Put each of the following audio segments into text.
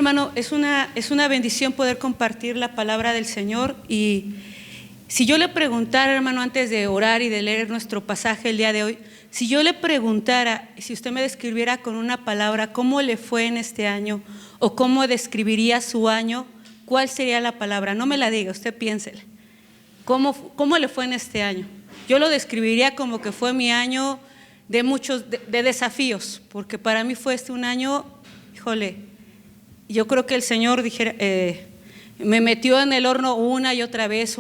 Hermano, es una bendición poder compartir la palabra del Señor. Y si yo le preguntara, hermano, antes de orar y de leer nuestro pasaje el día de hoy, si yo le preguntara, si usted me describiera con una palabra cómo le fue en este año o cómo describiría su año, ¿cuál sería la palabra? No me la diga, usted piénsele. ¿Cómo le fue en este año? Yo lo describiría como que fue mi año de muchos de desafíos, porque para mí fue un año, híjole, yo creo que el Señor me metió en el horno una y otra vez,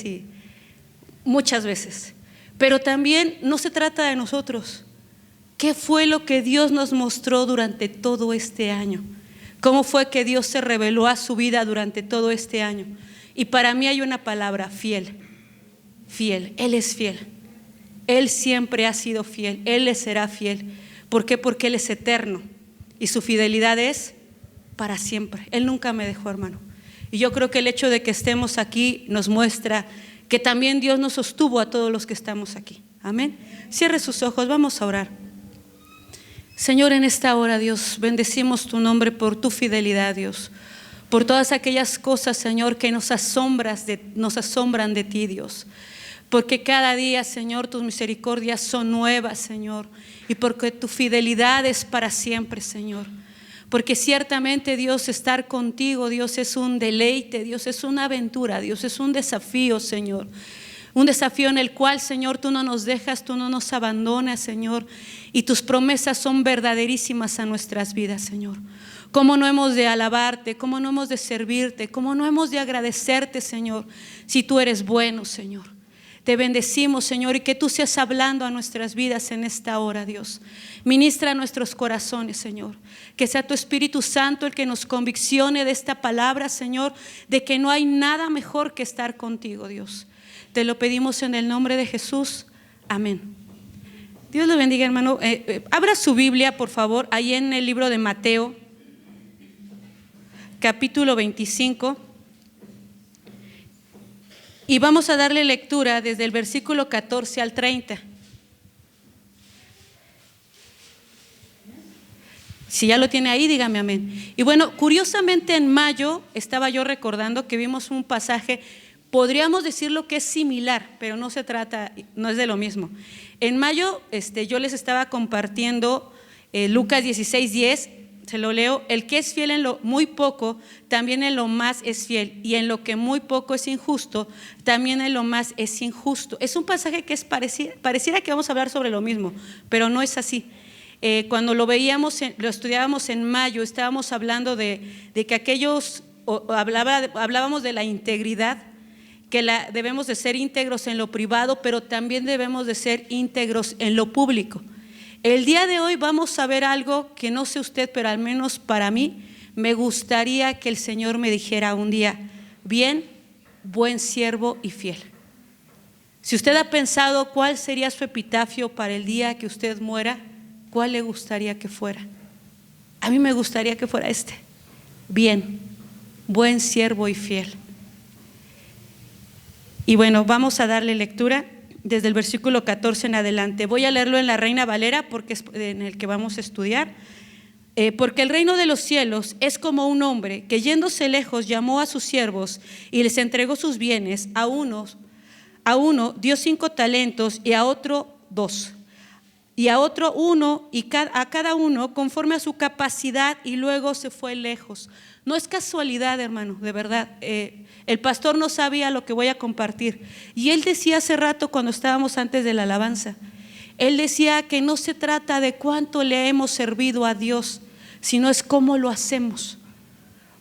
y muchas veces. Pero también no se trata de nosotros. ¿Qué fue lo que Dios nos mostró durante todo este año? ¿Cómo fue que Dios se reveló a su vida durante todo este año? Y para mí hay una palabra: fiel. Fiel. Él es fiel. Él siempre ha sido fiel. Él le será fiel. ¿Por qué? Porque Él es eterno. Y su fidelidad es para siempre. Él nunca me dejó, hermano. Y yo creo que el hecho de que estemos aquí nos muestra que también Dios nos sostuvo a todos los que estamos aquí. Amén. Cierre sus ojos, vamos a orar. Señor, en esta hora, Dios, bendecimos tu nombre por tu fidelidad, Dios, por todas aquellas cosas, Señor, que nos asombran de ti, Dios. Porque cada día, Señor, tus misericordias son nuevas, Señor, y porque tu fidelidad es para siempre, Señor. Porque ciertamente, Dios, estar contigo, Dios, es un deleite, Dios, es una aventura, Dios, es un desafío, Señor. Un desafío en el cual, Señor, tú no nos dejas, tú no nos abandonas, Señor, y tus promesas son verdaderísimas a nuestras vidas, Señor. ¿Cómo no hemos de alabarte? ¿Cómo no hemos de servirte? ¿Cómo no hemos de agradecerte, Señor, si tú eres bueno, Señor? Te bendecimos, Señor, y que tú seas hablando a nuestras vidas en esta hora, Dios. Ministra a nuestros corazones, Señor. Que sea tu Espíritu Santo el que nos conviccione de esta palabra, Señor, de que no hay nada mejor que estar contigo, Dios. Te lo pedimos en el nombre de Jesús. Amén. Dios le bendiga, hermano. Abra su Biblia, por favor, ahí en el libro de Mateo, capítulo 25. Y vamos a darle lectura desde el versículo 14 al 30. Si ya lo tiene ahí, dígame amén. Y bueno, curiosamente en mayo estaba yo recordando que vimos un pasaje, podríamos decirlo que es similar, pero no se trata, no es de lo mismo. En mayo yo les estaba compartiendo Lucas 16:10. Se lo leo: el que es fiel en lo muy poco, también en lo más es fiel, y en lo que muy poco es injusto, también en lo más es injusto. Es un pasaje que pareciera que vamos a hablar sobre lo mismo, pero no es así. Cuando lo estudiábamos en mayo, estábamos hablando de que hablábamos de la integridad, que debemos de ser íntegros en lo privado, pero también debemos de ser íntegros en lo público. El día de hoy vamos a ver algo que no sé usted, pero al menos para mí me gustaría que el Señor me dijera un día: bien, buen siervo y fiel. Si usted ha pensado cuál sería su epitafio para el día que usted muera, ¿cuál le gustaría que fuera? A mí me gustaría que fuera bien, buen siervo y fiel. Y bueno, vamos a darle lectura desde el versículo 14 en adelante. Voy a leerlo en la Reina Valera porque es en el que vamos a estudiar. Porque el reino de los cielos es como un hombre que, yéndose lejos, llamó a sus siervos y les entregó sus bienes. A uno dio 5 talentos, y a otro 2, y a otro 1, y a cada uno conforme a su capacidad, y luego se fue lejos. No es casualidad, hermano, de verdad. El pastor no sabía lo que voy a compartir, y él decía hace rato, cuando estábamos antes de la alabanza, él decía que no se trata de cuánto le hemos servido a Dios, sino es cómo lo hacemos.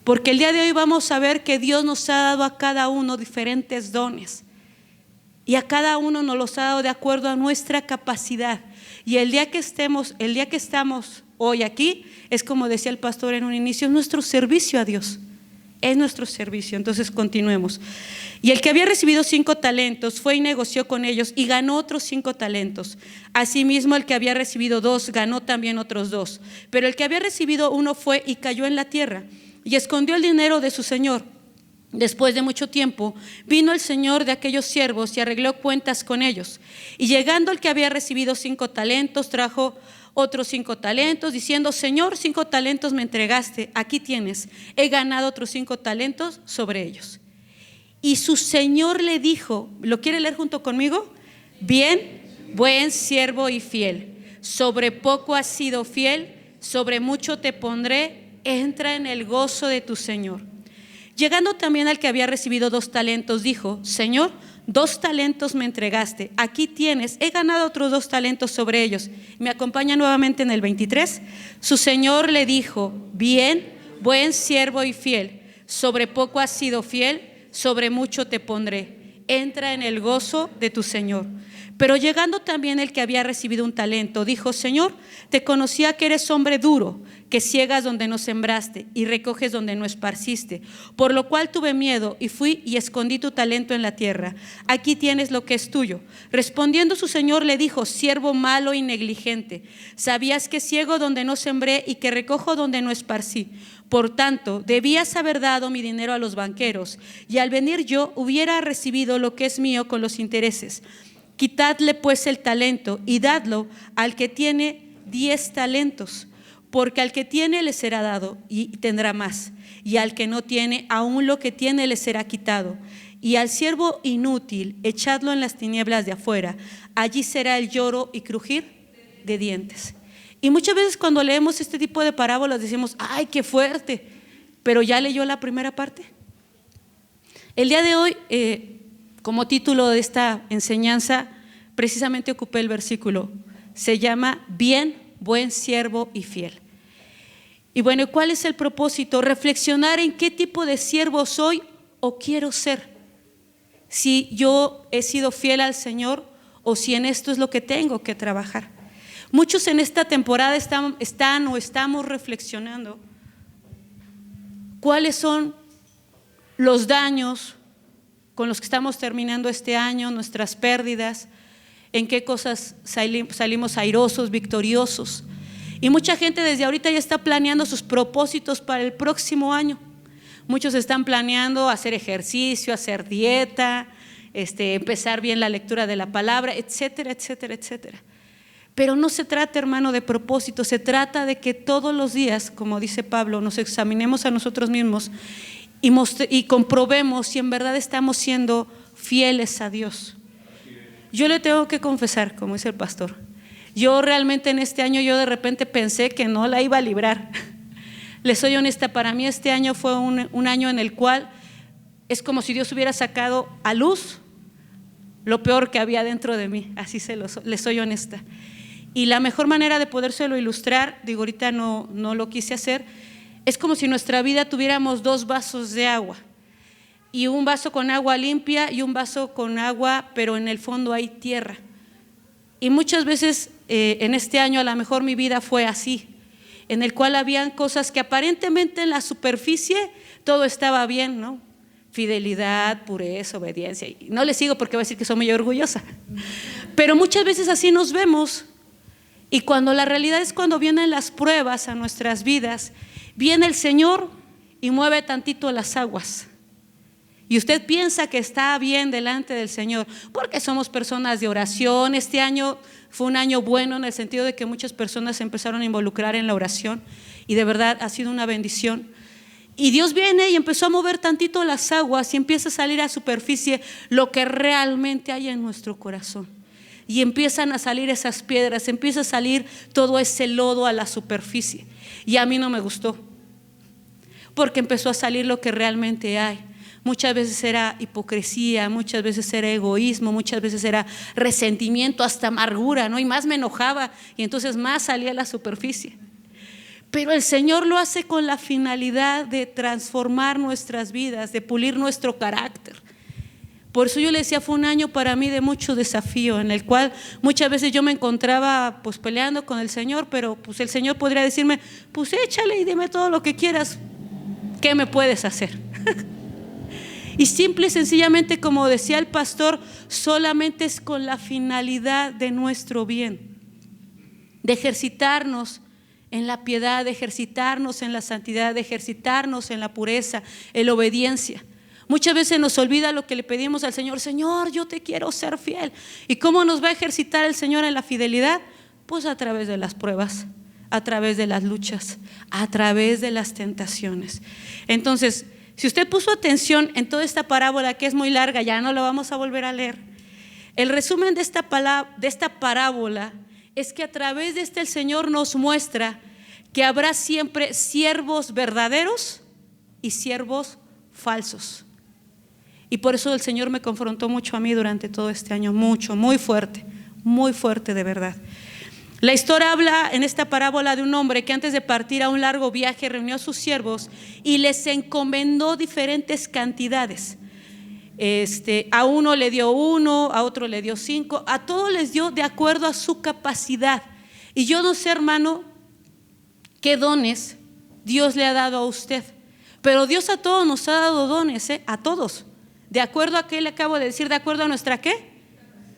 Porque el día de hoy vamos a ver que Dios nos ha dado a cada uno diferentes dones, y a cada uno nos los ha dado de acuerdo a nuestra capacidad. Y el día que estamos hoy aquí, es como decía el pastor en un inicio, es nuestro servicio a Dios. Es nuestro servicio. Entonces continuemos. Y el que había recibido 5 talentos fue y negoció con ellos y ganó otros 5 talentos. Asimismo, el que había recibido 2 ganó también otros 2. Pero el que había recibido 1 fue y cayó en la tierra y escondió el dinero de su señor. Después de mucho tiempo vino el señor de aquellos siervos y arregló cuentas con ellos. Y llegando el que había recibido 5 talentos, trajo otros 5 talentos, diciendo: Señor, 5 talentos me entregaste, aquí tienes, he ganado otros 5 talentos sobre ellos. Y su señor le dijo, ¿lo quiere leer junto conmigo? Bien, buen siervo y fiel, sobre poco has sido fiel, sobre mucho te pondré, entra en el gozo de tu señor. Llegando también al que había recibido 2 talentos, dijo: Señor, 2 talentos me entregaste, aquí tienes, he ganado otros 2 talentos sobre ellos. Me acompaña nuevamente en el 23. Su señor le dijo: bien, buen siervo y fiel, sobre poco has sido fiel, sobre mucho te pondré, entra en el gozo de tu señor. Pero llegando también el que había recibido un talento, dijo: Señor, te conocía que eres hombre duro, que ciegas donde no sembraste y recoges donde no esparciste, por lo cual tuve miedo y fui y escondí tu talento en la tierra. Aquí tienes lo que es tuyo. Respondiendo su señor le dijo: siervo malo y negligente, sabías que ciego donde no sembré y que recojo donde no esparcí. Por tanto, debías haber dado mi dinero a los banqueros, y al venir yo hubiera recibido lo que es mío con los intereses. Quitadle pues el talento y dadlo al que tiene 10 talentos, porque al que tiene le será dado y tendrá más, y al que no tiene, aún lo que tiene le será quitado. Y al siervo inútil, echadlo en las tinieblas de afuera, allí será el lloro y crujir de dientes. Y muchas veces cuando leemos este tipo de parábolas decimos: ¡ay, qué fuerte! Pero ¿ya leyó la primera parte? El día de hoy, como título de esta enseñanza, precisamente ocupé el versículo. Se llama bien, buen siervo y fiel. Y bueno, ¿cuál es el propósito? Reflexionar en qué tipo de siervo soy o quiero ser. Si yo he sido fiel al Señor o si en esto es lo que tengo que trabajar. Muchos en esta temporada estamos reflexionando cuáles son los daños con los que estamos terminando este año, nuestras pérdidas, en qué cosas salimos airosos, victoriosos. Y mucha gente desde ahorita ya está planeando sus propósitos para el próximo año. Muchos están planeando hacer ejercicio, hacer dieta, empezar bien la lectura de la palabra, etcétera, etcétera, etcétera. Pero no se trata, hermano, de propósito, se trata de que todos los días, como dice Pablo, nos examinemos a nosotros mismos y comprobemos si en verdad estamos siendo fieles a Dios. Yo le tengo que confesar, como dice el pastor, yo realmente en este año yo de repente pensé que no la iba a librar. Les soy honesta, para mí este año fue un año en el cual es como si Dios hubiera sacado a luz lo peor que había dentro de mí, así les soy honesta. Y la mejor manera de podérselo ilustrar, digo, ahorita no lo quise hacer, es como si en nuestra vida tuviéramos 2 vasos de agua, y un vaso con agua limpia y un vaso con agua, pero en el fondo hay tierra. Y muchas veces en este año a lo mejor mi vida fue así, en el cual habían cosas que aparentemente en la superficie todo estaba bien, ¿no? Fidelidad, pureza, obediencia. Y no le sigo porque va a decir que soy muy orgullosa, pero muchas veces así nos vemos. Y cuando la realidad es cuando vienen las pruebas a nuestras vidas, viene el Señor y mueve tantito las aguas. Y usted piensa que está bien delante del Señor, porque somos personas de oración. Este año fue un año bueno en el sentido de que muchas personas se empezaron a involucrar en la oración y de verdad ha sido una bendición. Y Dios viene y empezó a mover tantito las aguas y empieza a salir a superficie lo que realmente hay en nuestro corazón. Y empiezan a salir esas piedras, empieza a salir todo ese lodo a la superficie. Y a mí no me gustó, porque empezó a salir lo que realmente hay. Muchas veces era hipocresía, muchas veces era egoísmo, muchas veces era resentimiento, hasta amargura, ¿no? Y más me enojaba y entonces más salía a la superficie. Pero el Señor lo hace con la finalidad de transformar nuestras vidas, de pulir nuestro carácter. Por eso yo le decía, fue un año para mí de mucho desafío, en el cual muchas veces yo me encontraba pues peleando con el Señor, pero pues el Señor podría decirme: pues échale y dime todo lo que quieras, ¿qué me puedes hacer? Y simple y sencillamente, como decía el pastor, solamente es con la finalidad de nuestro bien, de ejercitarnos en la piedad, de ejercitarnos en la santidad, de ejercitarnos en la pureza, en la obediencia. Muchas veces nos olvida lo que le pedimos al Señor: Señor, yo te quiero ser fiel. ¿Y cómo nos va a ejercitar el Señor en la fidelidad? Pues a través de las pruebas, a través de las luchas, a través de las tentaciones. Entonces, si usted puso atención en toda esta parábola, que es muy larga, ya no la vamos a volver a leer. El resumen de esta parábola es que a través de el Señor nos muestra que habrá siempre siervos verdaderos y siervos falsos. Y por eso el Señor me confrontó mucho a mí durante todo este año, mucho, muy fuerte de verdad. La historia habla en esta parábola de un hombre que antes de partir a un largo viaje reunió a sus siervos y les encomendó diferentes cantidades. A uno le dio 1, a otro le dio 5, a todos les dio de acuerdo a su capacidad. Y yo no sé, hermano, qué dones Dios le ha dado a usted, pero Dios a todos nos ha dado dones, a todos, de acuerdo a qué le acabo de decir, de acuerdo a nuestra ¿qué?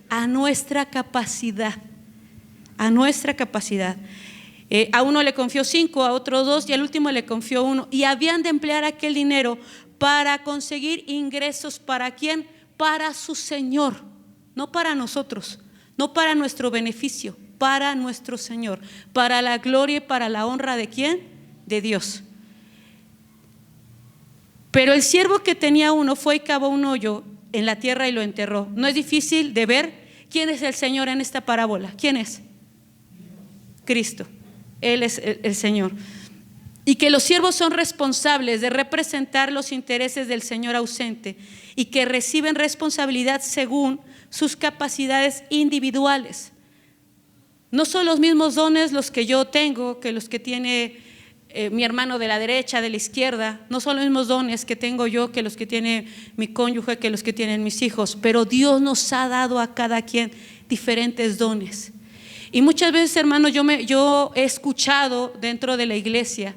A nuestra capacidad. A nuestra capacidad. A uno le confió 5, a otro 2 y al último le confió 1. Y habían de emplear aquel dinero para conseguir ingresos. ¿Para quién? Para su Señor, no para nosotros, no para nuestro beneficio, para nuestro Señor, para la gloria y para la honra ¿de quién? De Dios. Pero el siervo que tenía 1 fue y cavó un hoyo en la tierra y lo enterró. No es difícil de ver quién es el Señor en esta parábola. ¿Quién es? Cristo. Él es el Señor. Y que los siervos son responsables de representar los intereses del Señor ausente y que reciben responsabilidad según sus capacidades individuales. No son los mismos dones los que yo tengo que los que tiene mi hermano de la derecha, de la izquierda. No son los mismos dones que tengo yo que los que tiene mi cónyuge, que los que tienen mis hijos. Pero Dios nos ha dado a cada quien diferentes dones. Y muchas veces, hermano, yo he escuchado dentro de la iglesia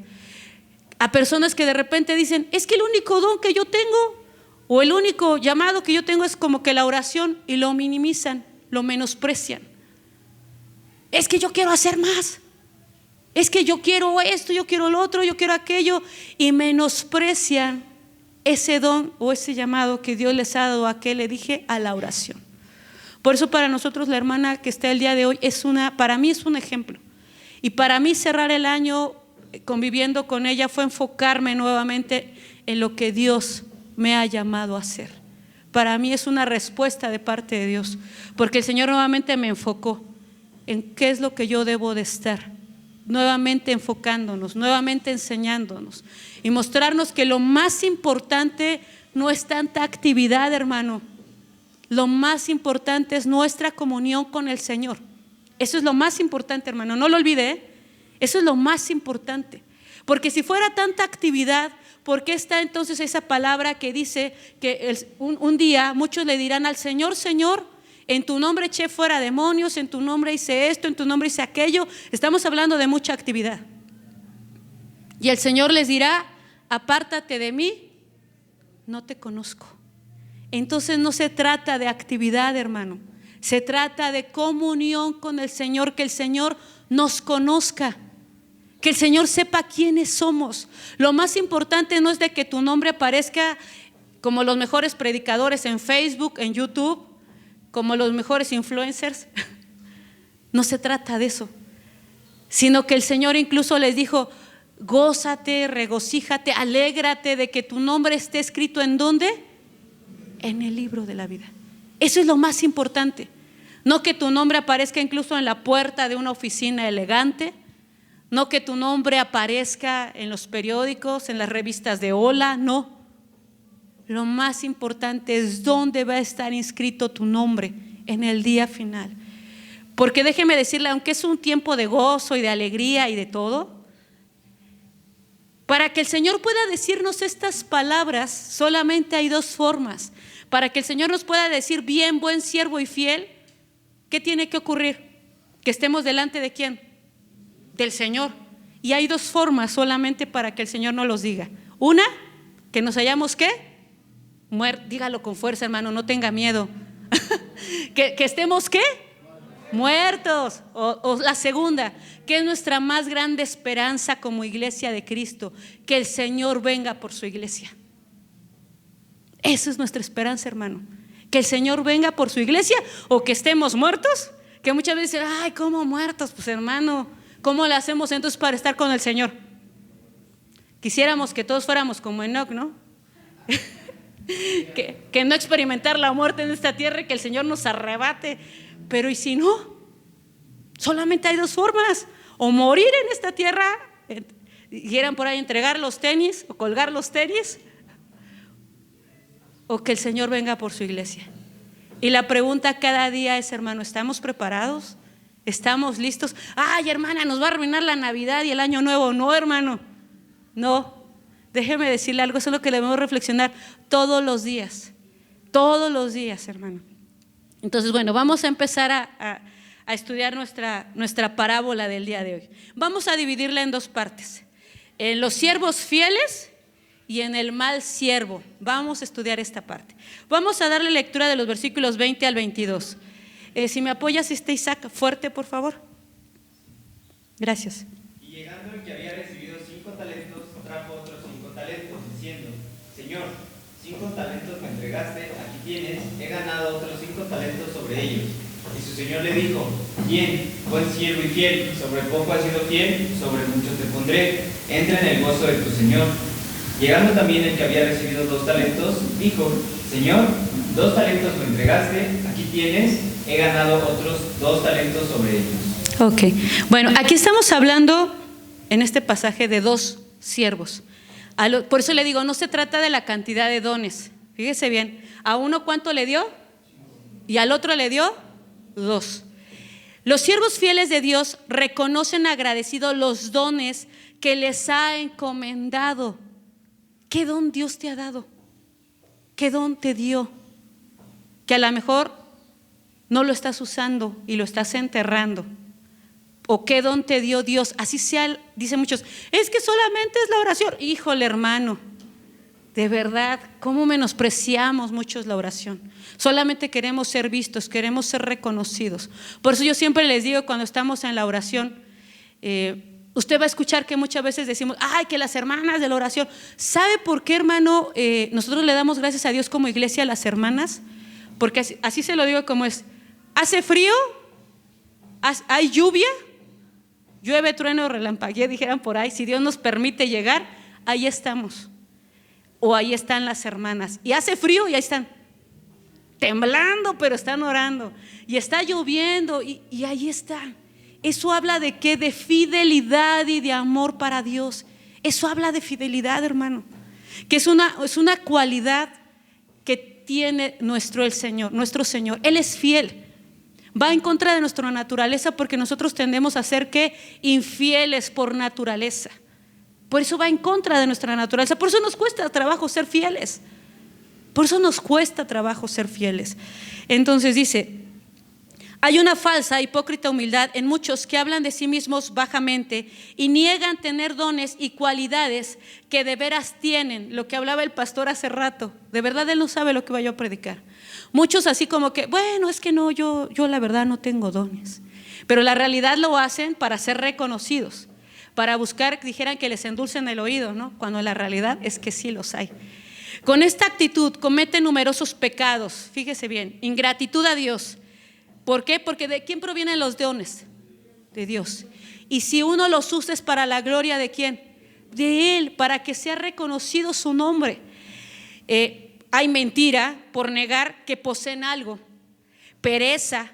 a personas que de repente dicen: es que el único don que yo tengo o el único llamado que yo tengo es como que la oración, y lo minimizan, lo menosprecian. Es que yo quiero hacer más, es que yo quiero esto, yo quiero lo otro, yo quiero aquello, y menosprecian ese don o ese llamado que Dios les ha dado a, ¿qué le dije? A la oración. Por eso para nosotros la hermana que está el día de hoy para mí es un ejemplo. Y para mí cerrar el año conviviendo con ella fue enfocarme nuevamente en lo que Dios me ha llamado a hacer. Para mí es una respuesta de parte de Dios, porque el Señor nuevamente me enfocó en qué es lo que yo debo de estar, nuevamente enfocándonos, nuevamente enseñándonos y mostrarnos que lo más importante no es tanta actividad, hermano. Lo más importante es nuestra comunión con el Señor. Eso es lo más importante, hermano, no lo olvide, eso es lo más importante. Porque si fuera tanta actividad, ¿por qué está entonces esa palabra que dice que un día muchos le dirán al Señor: Señor, en tu nombre eché fuera demonios, en tu nombre hice esto, en tu nombre hice aquello? Estamos hablando de mucha actividad. Y el Señor les dirá: apártate de mí, no te conozco. Entonces no se trata de actividad, hermano, se trata de comunión con el Señor, que el Señor nos conozca, que el Señor sepa quiénes somos. Lo más importante no es de que tu nombre aparezca como los mejores predicadores en Facebook, en YouTube, como los mejores influencers. No se trata de eso, sino que el Señor incluso les dijo: gózate, regocíjate, alégrate de que tu nombre esté escrito ¿en dónde? En el libro de la vida. Eso es lo más importante. No que tu nombre aparezca incluso en la puerta de una oficina elegante, no que tu nombre aparezca en los periódicos, en las revistas de Hola, no. Lo más importante es dónde va a estar inscrito tu nombre en el día final. Porque déjeme decirle, aunque es un tiempo de gozo y de alegría y de todo, para que el Señor pueda decirnos estas palabras, solamente hay 2 formas. Para que el Señor nos pueda decir: bien, buen siervo y fiel, ¿qué tiene que ocurrir? Que estemos delante de ¿quién? Del Señor. Y hay 2 formas solamente para que el Señor nos los diga. Una, que nos hayamos ¿qué? Dígalo con fuerza, hermano, no tenga miedo. que estemos ¿qué? Muertos. O la segunda, que es nuestra más grande esperanza como iglesia de Cristo, que el Señor venga por su iglesia. Esa es nuestra esperanza, hermano, que el Señor venga por su iglesia, o que estemos muertos, Que muchas veces dicen, ay, ¿cómo muertos? Pues hermano, ¿cómo le hacemos entonces para estar con el Señor? Quisiéramos que todos fuéramos como Enoc, ¿no? que no experimentar la muerte en esta tierra y que el Señor nos arrebate. Pero ¿y si no? Solamente hay dos formas: o morir en esta tierra, quieran por ahí entregar los tenis o colgar los tenis, o que el Señor venga por su iglesia. Y la pregunta cada día es, hermano, ¿estamos preparados? ¿Estamos listos? Ay, hermana, nos va a arruinar la Navidad y el Año Nuevo. No, hermano, no. Déjeme decirle algo, eso es lo que debemos reflexionar todos los días, hermano. Entonces, bueno, vamos a empezar a estudiar nuestra parábola del día de hoy. Vamos a dividirla en dos partes: en los siervos fieles y en el mal siervo. Vamos a estudiar esta parte. Vamos a darle lectura de los versículos 20 al 22. Si me apoyas, Isaac, fuerte, por favor. Gracias. Y llegando el que había recibido 5 talentos, trajo otros 5 talentos, diciendo: Señor, 5 talentos me entregaste, aquí tienes, he ganado otros 5 talentos sobre ellos. Y su señor le dijo: Bien, buen siervo y fiel, sobre poco has sido fiel, sobre mucho te pondré, entra en el gozo de tu señor. Llegando también el que había recibido 2 talentos, dijo: Señor, 2 talentos me entregaste, aquí tienes, he ganado otros 2 talentos sobre ellos. Ok, bueno, aquí estamos hablando en este pasaje de 2 siervos. Por eso le digo, no se trata de la cantidad de dones. Fíjese bien, a uno ¿cuánto le dio? Y al otro le dio 2. Los siervos fieles de Dios reconocen agradecidos los dones que les ha encomendado. ¿Qué don Dios te ha dado? ¿Qué don te dio? Que a lo mejor no lo estás usando y lo estás enterrando. ¿O qué don te dio Dios? Así sea, dicen muchos, es que solamente es la oración. Híjole, hermano, de verdad, ¿cómo menospreciamos muchos la oración? Solamente queremos ser vistos, queremos ser reconocidos. Por eso yo siempre les digo, cuando estamos en la oración, usted va a escuchar que muchas veces decimos, ay, que las hermanas de la oración. ¿Sabe por qué, hermano? Nosotros le damos gracias a Dios como iglesia a las hermanas, porque así se lo digo como es. Hace frío, hay lluvia, llueve, trueno, relampaguea, dijeran por ahí. Si Dios nos permite llegar, ahí estamos. O ahí están las hermanas. Y hace frío y ahí están temblando, pero están orando. Y está lloviendo y ahí están. Eso habla de qué? De fidelidad y de amor para Dios. Eso habla de fidelidad, hermano. Que es una cualidad que tiene nuestro Señor. Él es fiel. Va en contra de nuestra naturaleza, porque nosotros tendemos a ser ¿qué? Infieles por naturaleza. Por eso va en contra de nuestra naturaleza. Por eso nos cuesta trabajo ser fieles. Entonces dice: hay una falsa, hipócrita humildad en muchos que hablan de sí mismos bajamente y niegan tener dones y cualidades que de veras tienen. Lo que hablaba el pastor hace rato, de verdad él no sabe lo que va yo a predicar. Muchos así como que, bueno, es que no, yo la verdad no tengo dones. Pero la realidad lo hacen para ser reconocidos, para buscar, dijeran, que les endulcen el oído, ¿no? Cuando la realidad es que sí los hay. Con esta actitud cometen numerosos pecados. Fíjese bien, ingratitud a Dios. ¿Por qué? Porque ¿de quién provienen los dones? De Dios. Y si uno los usa es para la gloria ¿de quién? De Él, para que sea reconocido su nombre. Hay mentira por negar que poseen algo, pereza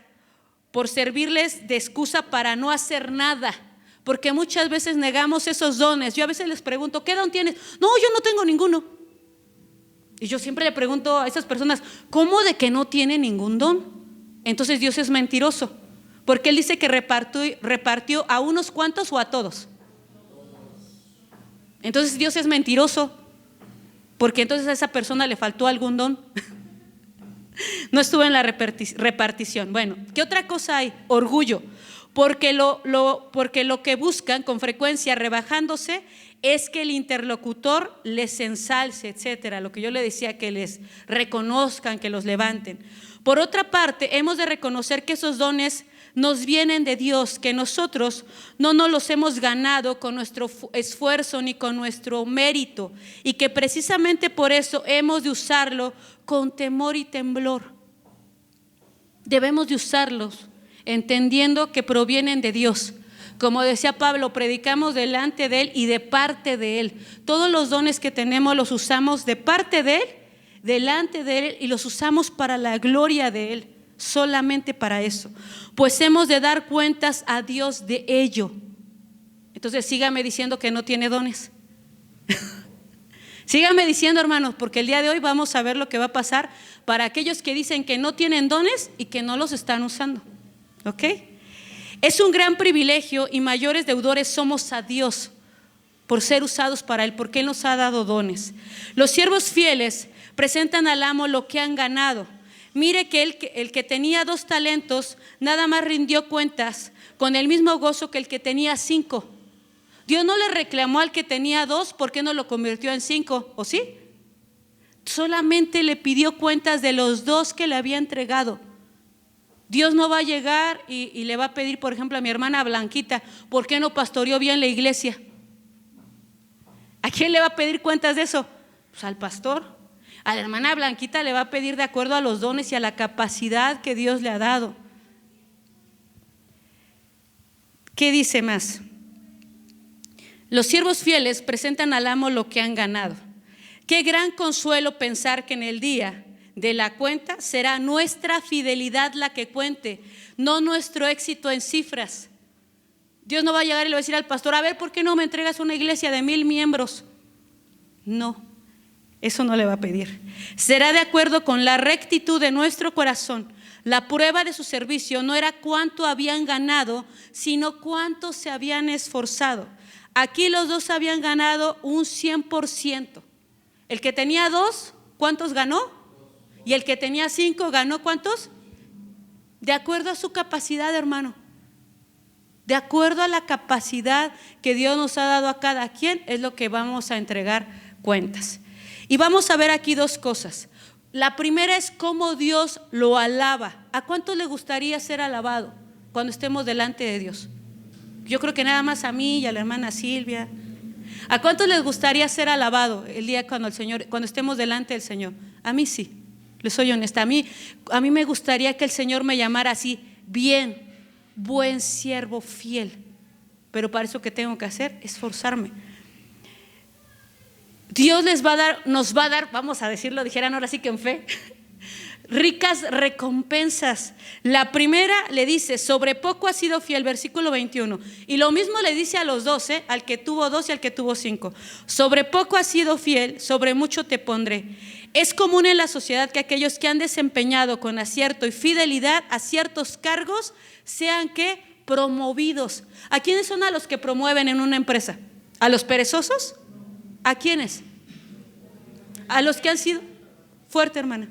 por servirles de excusa para no hacer nada, porque muchas veces negamos esos dones. Yo a veces les pregunto, ¿qué don tienes? No, yo no tengo ninguno. Y yo siempre le pregunto a esas personas, ¿cómo de que no tiene ningún don? Entonces Dios es mentiroso, porque Él dice que repartió a unos cuantos o a todos. Entonces Dios es mentiroso, porque entonces a esa persona le faltó algún don. No estuvo en la repartición. Bueno, ¿qué otra cosa hay? Orgullo, porque lo que buscan con frecuencia rebajándose es que el interlocutor les ensalce, etcétera. Lo que yo le decía, que les reconozcan, que los levanten. Por otra parte, hemos de reconocer que esos dones nos vienen de Dios, que nosotros no nos los hemos ganado con nuestro esfuerzo ni con nuestro mérito, y que precisamente por eso hemos de usarlo con temor y temblor. Debemos de usarlos entendiendo que provienen de Dios. Como decía Pablo, predicamos delante de Él y de parte de Él. Todos los dones que tenemos los usamos de parte de Él, delante de Él, y los usamos para la gloria de Él, solamente para eso. Pues hemos de dar cuentas a Dios de ello. Entonces sígame diciendo que no tiene dones. Sígame diciendo, hermanos, porque el día de hoy vamos a ver lo que va a pasar para aquellos que dicen que no tienen dones y que no los están usando. ¿Ok? Es un gran privilegio y mayores deudores somos a Dios por ser usados para Él, porque Él nos ha dado dones. Los siervos fieles presentan al amo lo que han ganado. Mire que el que tenía 2 talentos nada más rindió cuentas con el mismo gozo que el que tenía 5. Dios no le reclamó al que tenía 2, ¿por qué no lo convirtió en 5? ¿O sí? Solamente le pidió cuentas de los 2 que le había entregado. Dios no va a llegar y le va a pedir, por ejemplo, a mi hermana Blanquita, ¿por qué no pastoreó bien la iglesia? ¿A quién le va a pedir cuentas de eso? Pues al pastor. A la hermana Blanquita le va a pedir de acuerdo a los dones y a la capacidad que Dios le ha dado. ¿Qué dice más? Los siervos fieles presentan al amo lo que han ganado. Qué gran consuelo pensar que en el día de la cuenta será nuestra fidelidad la que cuente, no nuestro éxito en cifras. Dios no va a llegar y le va a decir al pastor, a ver, ¿por qué no me entregas una iglesia de 1000 miembros? No, eso no le va a pedir. Será de acuerdo con la rectitud de nuestro corazón. La prueba de su servicio no era cuánto habían ganado, sino cuánto se habían esforzado. Aquí los 2 habían ganado un 100%. El que tenía 2, ¿cuántos ganó? Y el que tenía 5, ¿ganó cuántos? De acuerdo a su capacidad, hermano. De acuerdo a la capacidad que Dios nos ha dado a cada quien, es lo que vamos a entregar cuentas. Y vamos a ver aquí 2 cosas. La primera es cómo Dios lo alaba. ¿A cuánto le gustaría ser alabado cuando estemos delante de Dios? Yo creo que nada más a mí y a la hermana Silvia. ¿A cuántos les gustaría ser alabado el día cuando estemos delante del Señor? A mí sí, les soy honesta. A mí me gustaría que el Señor me llamara así, bien, buen siervo fiel. Pero para eso, ¿qué tengo que hacer? Esforzarme. Dios nos va a dar, vamos a decirlo, dijeran ahora sí que en fe, ricas recompensas. La primera le dice, sobre poco has sido fiel, versículo 21. Y lo mismo le dice a los 2, al que tuvo 2 y al que tuvo 5. Sobre poco has sido fiel, sobre mucho te pondré. Es común en la sociedad que aquellos que han desempeñado con acierto y fidelidad a ciertos cargos sean ¿qué? Promovidos. ¿A quiénes son a los que promueven en una empresa? ¿A los perezosos? ¿A quiénes? A los que han sido, fuerte hermana,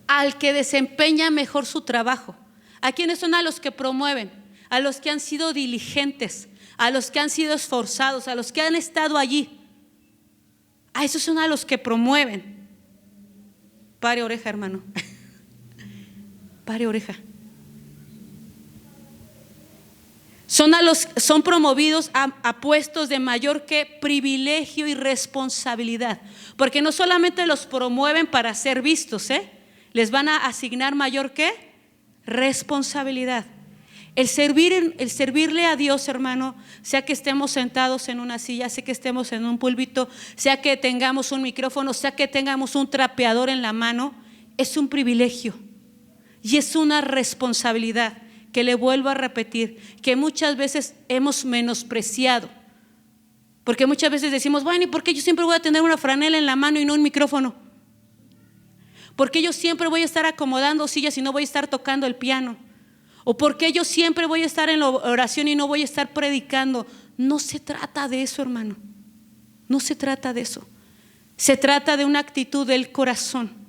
al que desempeña mejor su trabajo. ¿A quiénes son a los que promueven? A los que han sido diligentes, a los que han sido esforzados, a los que han estado allí. A esos son a los que promueven. Pare oreja, hermano. Pare oreja. Son promovidos a puestos de mayor que privilegio y responsabilidad, porque no solamente los promueven para ser vistos, les van a asignar mayor que responsabilidad. El servirle a Dios, hermano, sea que estemos sentados en una silla, sea que estemos en un púlpito, sea que tengamos un micrófono, sea que tengamos un trapeador en la mano, es un privilegio y es una responsabilidad. Que le vuelvo a repetir, que muchas veces hemos menospreciado, porque muchas veces decimos, bueno, ¿y por qué yo siempre voy a tener una franela en la mano y no un micrófono? ¿Por qué yo siempre voy a estar acomodando sillas y no voy a estar tocando el piano? ¿O por qué yo siempre voy a estar en la oración y no voy a estar predicando? No se trata de eso, hermano, no se trata de eso. Se trata de una actitud del corazón.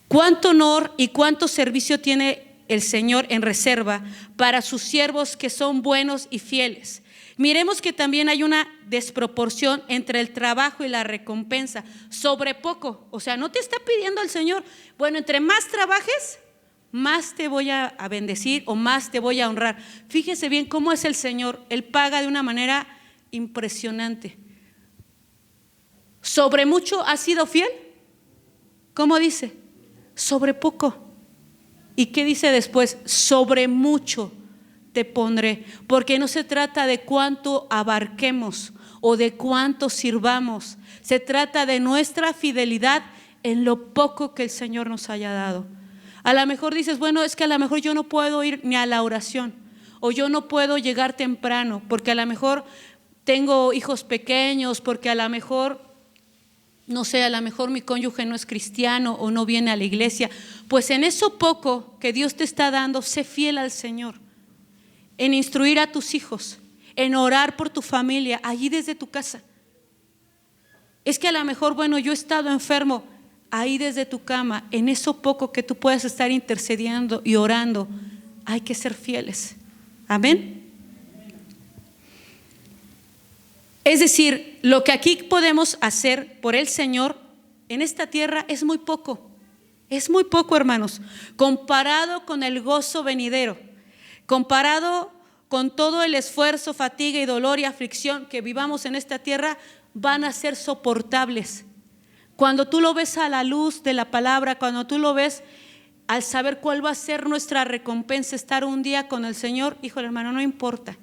¿Cuánto honor y cuánto servicio tiene el Señor en reserva para sus siervos que son buenos y fieles? Miremos que también hay una desproporción entre el trabajo y la recompensa. Sobre poco, o sea, no te está pidiendo el Señor, bueno, entre más trabajes, más te voy a bendecir o más te voy a honrar. Fíjese bien cómo es el Señor, Él paga de una manera impresionante. ¿Sobre mucho has sido fiel? ¿Cómo dice? Sobre poco. ¿Y qué dice después? Sobre mucho te pondré, porque no se trata de cuánto abarquemos o de cuánto sirvamos, se trata de nuestra fidelidad en lo poco que el Señor nos haya dado. A lo mejor dices, bueno, es que a lo mejor yo no puedo ir ni a la oración, o yo no puedo llegar temprano, porque a lo mejor tengo hijos pequeños, porque a lo mejor, no sé, a lo mejor mi cónyuge no es cristiano o no viene a la iglesia. Pues en eso poco que Dios te está dando, sé fiel al Señor, en instruir a tus hijos, en orar por tu familia, allí desde tu casa. Es que a lo mejor, bueno, yo he estado enfermo, ahí desde tu cama, en eso poco que tú puedes estar intercediendo y orando, hay que ser fieles. Amén. Es decir, lo que aquí podemos hacer por el Señor en esta tierra es muy poco, hermanos, comparado con el gozo venidero, comparado con todo el esfuerzo, fatiga y dolor y aflicción que vivamos en esta tierra, van a ser soportables. Cuando tú lo ves a la luz de la palabra, cuando tú lo ves al saber cuál va a ser nuestra recompensa, estar un día con el Señor, híjole hermano, no importa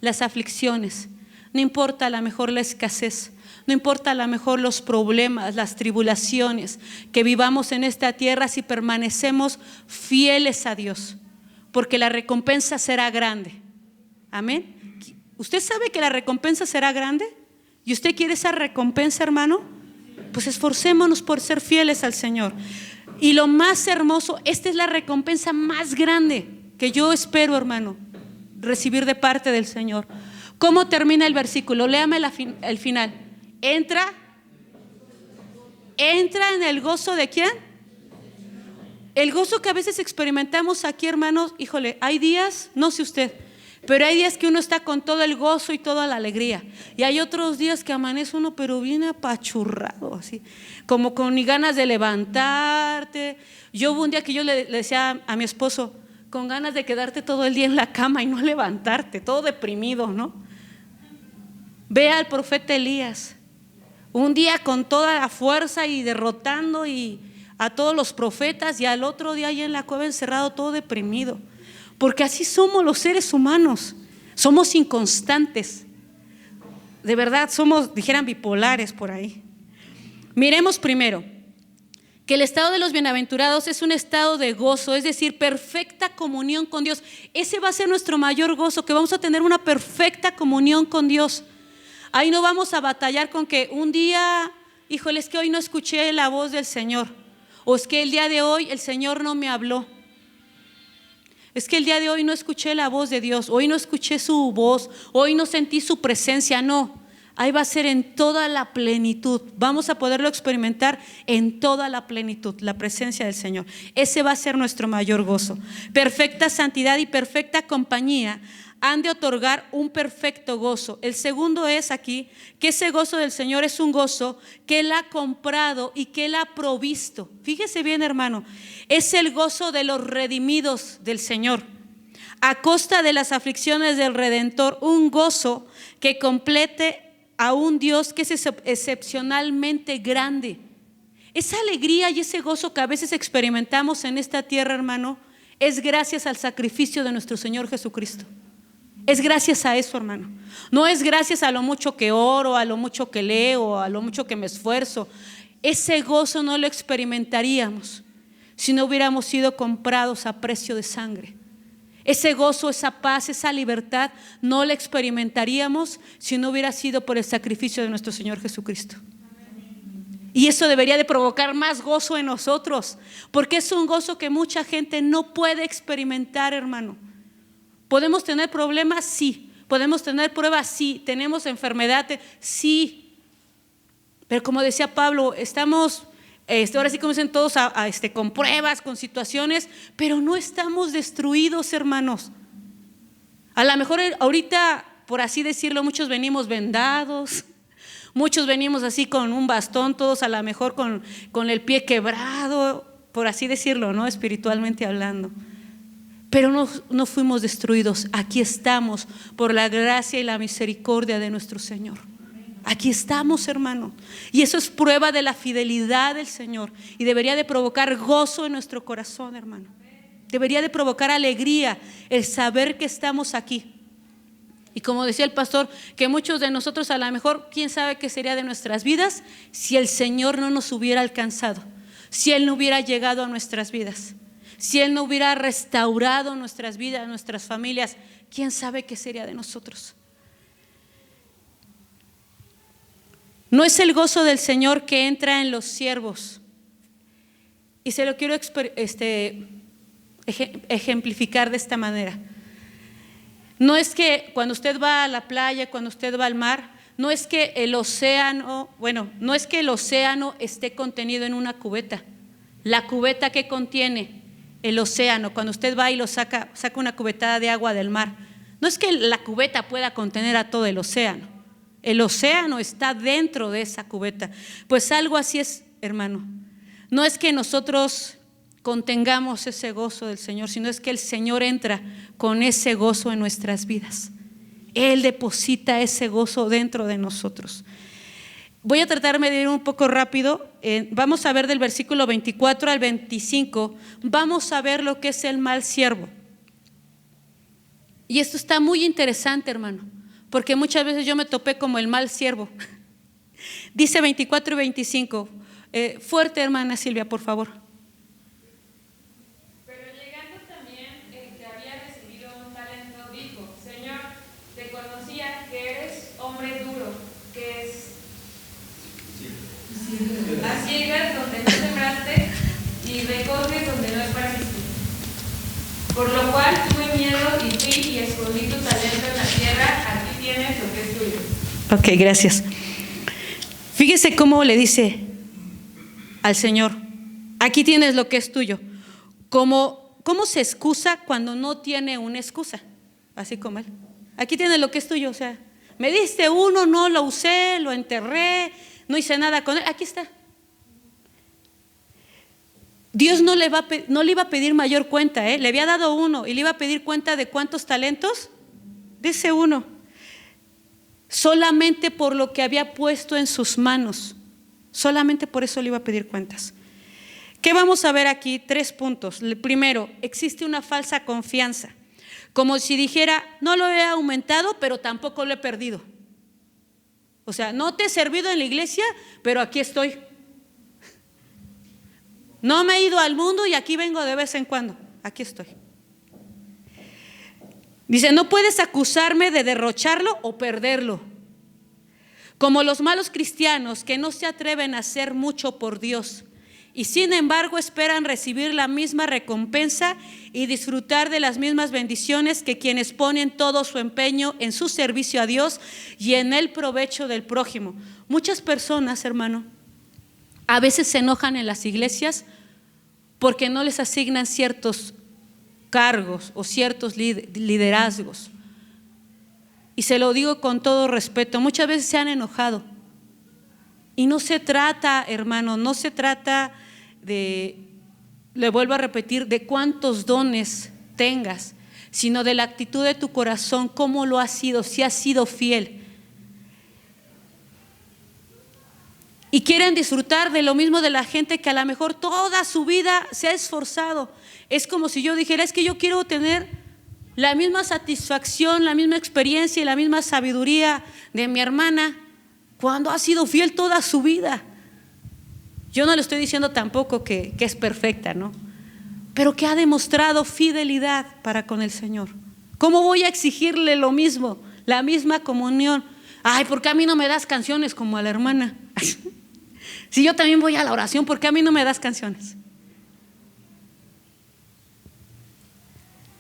las aflicciones, no importa a lo mejor la escasez, no importa a lo mejor los problemas, las tribulaciones que vivamos en esta tierra, si permanecemos fieles a Dios, porque la recompensa será grande. Amén. ¿Usted sabe que la recompensa será grande? ¿Y usted quiere esa recompensa, hermano? Pues esforcémonos por ser fieles al Señor. Y lo más hermoso, esta es la recompensa más grande que yo espero, hermano, recibir de parte del Señor. ¿Cómo termina el versículo? Léame el final. Entra en el gozo de ¿quién? El gozo que a veces experimentamos aquí, hermanos, híjole, hay días, no sé usted, pero hay días que uno está con todo el gozo y toda la alegría, y hay otros días que amanece uno pero bien apachurrado, así como con ni ganas de levantarte. Yo hubo un día que yo le decía a mi esposo, con ganas de quedarte todo el día en la cama y no levantarte, todo deprimido, ¿no? Ve al profeta Elías, un día con toda la fuerza y derrotando y a todos los profetas, y al otro día ahí en la cueva encerrado todo deprimido. Porque así somos los seres humanos, somos inconstantes, de verdad somos, dijeran, bipolares por ahí. Miremos primero que el estado de los bienaventurados es un estado de gozo, es decir, perfecta comunión con Dios. Ese va a ser nuestro mayor gozo, que vamos a tener una perfecta comunión con Dios. Ahí no vamos a batallar con que un día, híjole, es que hoy no escuché la voz del Señor, o es que el día de hoy el Señor no me habló. Es que el día de hoy no escuché la voz de Dios, hoy no escuché su voz, hoy no sentí su presencia. No, ahí va a ser en toda la plenitud. Vamos a poderlo experimentar en toda la plenitud, la presencia del Señor. Ese va a ser nuestro mayor gozo. Perfecta santidad y perfecta compañía han de otorgar un perfecto gozo. El segundo es aquí que ese gozo del Señor es un gozo que Él ha comprado y que Él ha provisto. Fíjese bien, hermano, es el gozo de los redimidos del Señor, a costa de las aflicciones del Redentor, un gozo que complete a un Dios que es excepcionalmente grande. Esa alegría y ese gozo que a veces experimentamos en esta tierra, hermano, es gracias al sacrificio de nuestro Señor Jesucristo. Es gracias a eso, hermano. No es gracias a lo mucho que oro, a lo mucho que leo, a lo mucho que me esfuerzo. Ese gozo no lo experimentaríamos si no hubiéramos sido comprados a precio de sangre. Ese gozo, esa paz, esa libertad no la experimentaríamos si no hubiera sido por el sacrificio de nuestro Señor Jesucristo. Y eso debería de provocar más gozo en nosotros, porque es un gozo que mucha gente no puede experimentar, hermano. ¿Podemos tener problemas? Sí. ¿Podemos tener pruebas? Sí. ¿Tenemos enfermedad? Sí. Pero como decía Pablo, estamos, ahora sí como dicen todos, con pruebas, con situaciones, pero no estamos destruidos, hermanos. A lo mejor ahorita, por así decirlo, muchos venimos vendados, muchos venimos así con un bastón, todos a lo mejor con el pie quebrado, por así decirlo, ¿no? Espiritualmente hablando. Pero no fuimos destruidos. Aquí estamos por la gracia y la misericordia de nuestro Señor. Aquí estamos, hermano. Y eso es prueba de la fidelidad del Señor, y debería de provocar gozo en nuestro corazón, hermano. Debería de provocar alegría el saber que estamos aquí. Y como decía el pastor, que muchos de nosotros a lo mejor, quién sabe qué sería de nuestras vidas si el Señor no nos hubiera alcanzado, si Él no hubiera llegado a nuestras vidas, si Él no hubiera restaurado nuestras vidas, nuestras familias, quién sabe qué sería de nosotros. No es el gozo del Señor que entra en los siervos. Y se lo quiero ejemplificar de esta manera. No es que cuando usted va a la playa, cuando usted va al mar, no es que el océano esté contenido en una cubeta. La cubeta que contiene el océano, cuando usted va y lo saca una cubetada de agua del mar, no es que la cubeta pueda contener a todo el océano. El océano está dentro de esa cubeta. Pues algo así es, hermano. No es que nosotros contengamos ese gozo del Señor, sino es que el Señor entra con ese gozo en nuestras vidas. Él deposita ese gozo dentro de nosotros. Voy a tratarme de ir un poco rápido. Vamos a ver del versículo 24 al 25. Vamos a ver lo que es el mal siervo. Y esto está muy interesante, hermano, porque muchas veces yo me topé como el mal siervo. Dice 24 y 25. Fuerte, hermana Silvia, por favor. Ciegas donde no sembraste y recoges donde no esparciste. Por lo cual tuve miedo y fui y escondí tu talento en la tierra. Aquí tienes lo que es tuyo. Ok, gracias. Fíjese cómo le dice al Señor: aquí tienes lo que es tuyo. ¿Cómo se excusa cuando no tiene una excusa? Así como Él. Aquí tienes lo que es tuyo. O sea, me diste uno, no lo usé, lo enterré, no hice nada con él. Aquí está. Dios no le iba a pedir mayor cuenta, le había dado uno y le iba a pedir cuenta de cuántos talentos, de ese uno, solamente por lo que había puesto en sus manos, solamente por eso le iba a pedir cuentas. ¿Qué vamos a ver aquí? 3 puntos. El primero, existe una falsa confianza, como si dijera: no lo he aumentado, pero tampoco lo he perdido. O sea, no te he servido en la iglesia, pero aquí estoy. No me he ido al mundo y aquí vengo de vez en cuando. Aquí estoy. Dice: no puedes acusarme de derrocharlo o perderlo. Como los malos cristianos que no se atreven a hacer mucho por Dios y sin embargo esperan recibir la misma recompensa y disfrutar de las mismas bendiciones que quienes ponen todo su empeño en su servicio a Dios y en el provecho del prójimo. Muchas personas, hermano, a veces se enojan en las iglesias porque no les asignan ciertos cargos o ciertos liderazgos. Y se lo digo con todo respeto, muchas veces se han enojado. Y no se trata, hermano, no se trata de, le vuelvo a repetir, de cuántos dones tengas, sino de la actitud de tu corazón, cómo lo has sido, si has sido fiel. Y quieren disfrutar de lo mismo de la gente que a lo mejor toda su vida se ha esforzado. Es como si yo dijera: es que yo quiero tener la misma satisfacción, la misma experiencia y la misma sabiduría de mi hermana cuando ha sido fiel toda su vida. Yo no le estoy diciendo tampoco que es perfecta, ¿no? Pero que ha demostrado fidelidad para con el Señor. ¿Cómo voy a exigirle lo mismo, la misma comunión? Ay, ¿por qué a mí no me das canciones como a la hermana? Si yo también voy a la oración, ¿por qué a mí no me das canciones?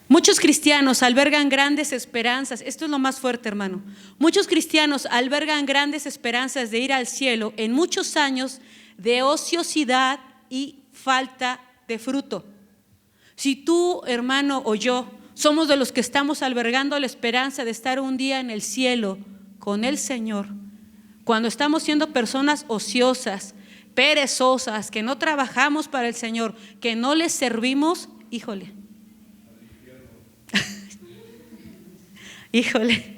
Muchos cristianos albergan grandes esperanzas. Esto es lo más fuerte, hermano. Muchos cristianos albergan grandes esperanzas de ir al cielo en muchos años de ociosidad y falta de fruto. Si tú, hermano, o yo somos de los que estamos albergando la esperanza de estar un día en el cielo con el Señor, cuando estamos siendo personas ociosas, perezosas, que no trabajamos para el Señor, que no le servimos, híjole. Híjole.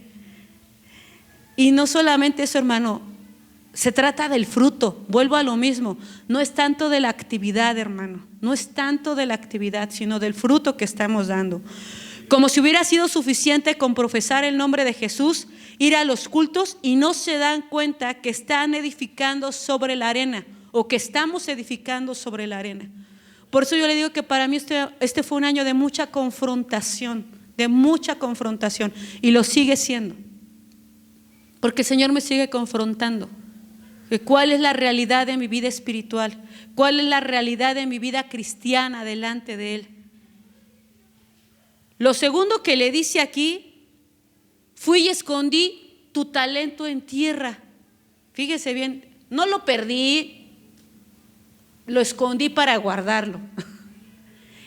Y no solamente eso, hermano, Se trata del fruto. Vuelvo a lo mismo. No es tanto de la actividad, hermano. No es tanto de la actividad, sino del fruto que estamos dando. Como si hubiera sido suficiente con profesar el nombre de Jesús, ir a los cultos y no se dan cuenta que están edificando sobre la arena o que estamos edificando sobre la arena. Por eso yo le digo que para mí este fue un año de mucha confrontación, y lo sigue siendo. Porque el Señor me sigue confrontando. ¿Cuál es la realidad de mi vida espiritual? ¿Cuál es la realidad de mi vida cristiana delante de Él? Lo segundo que le dice aquí, fui y escondí tu talento en tierra. Fíjese bien, no lo perdí, lo escondí para guardarlo.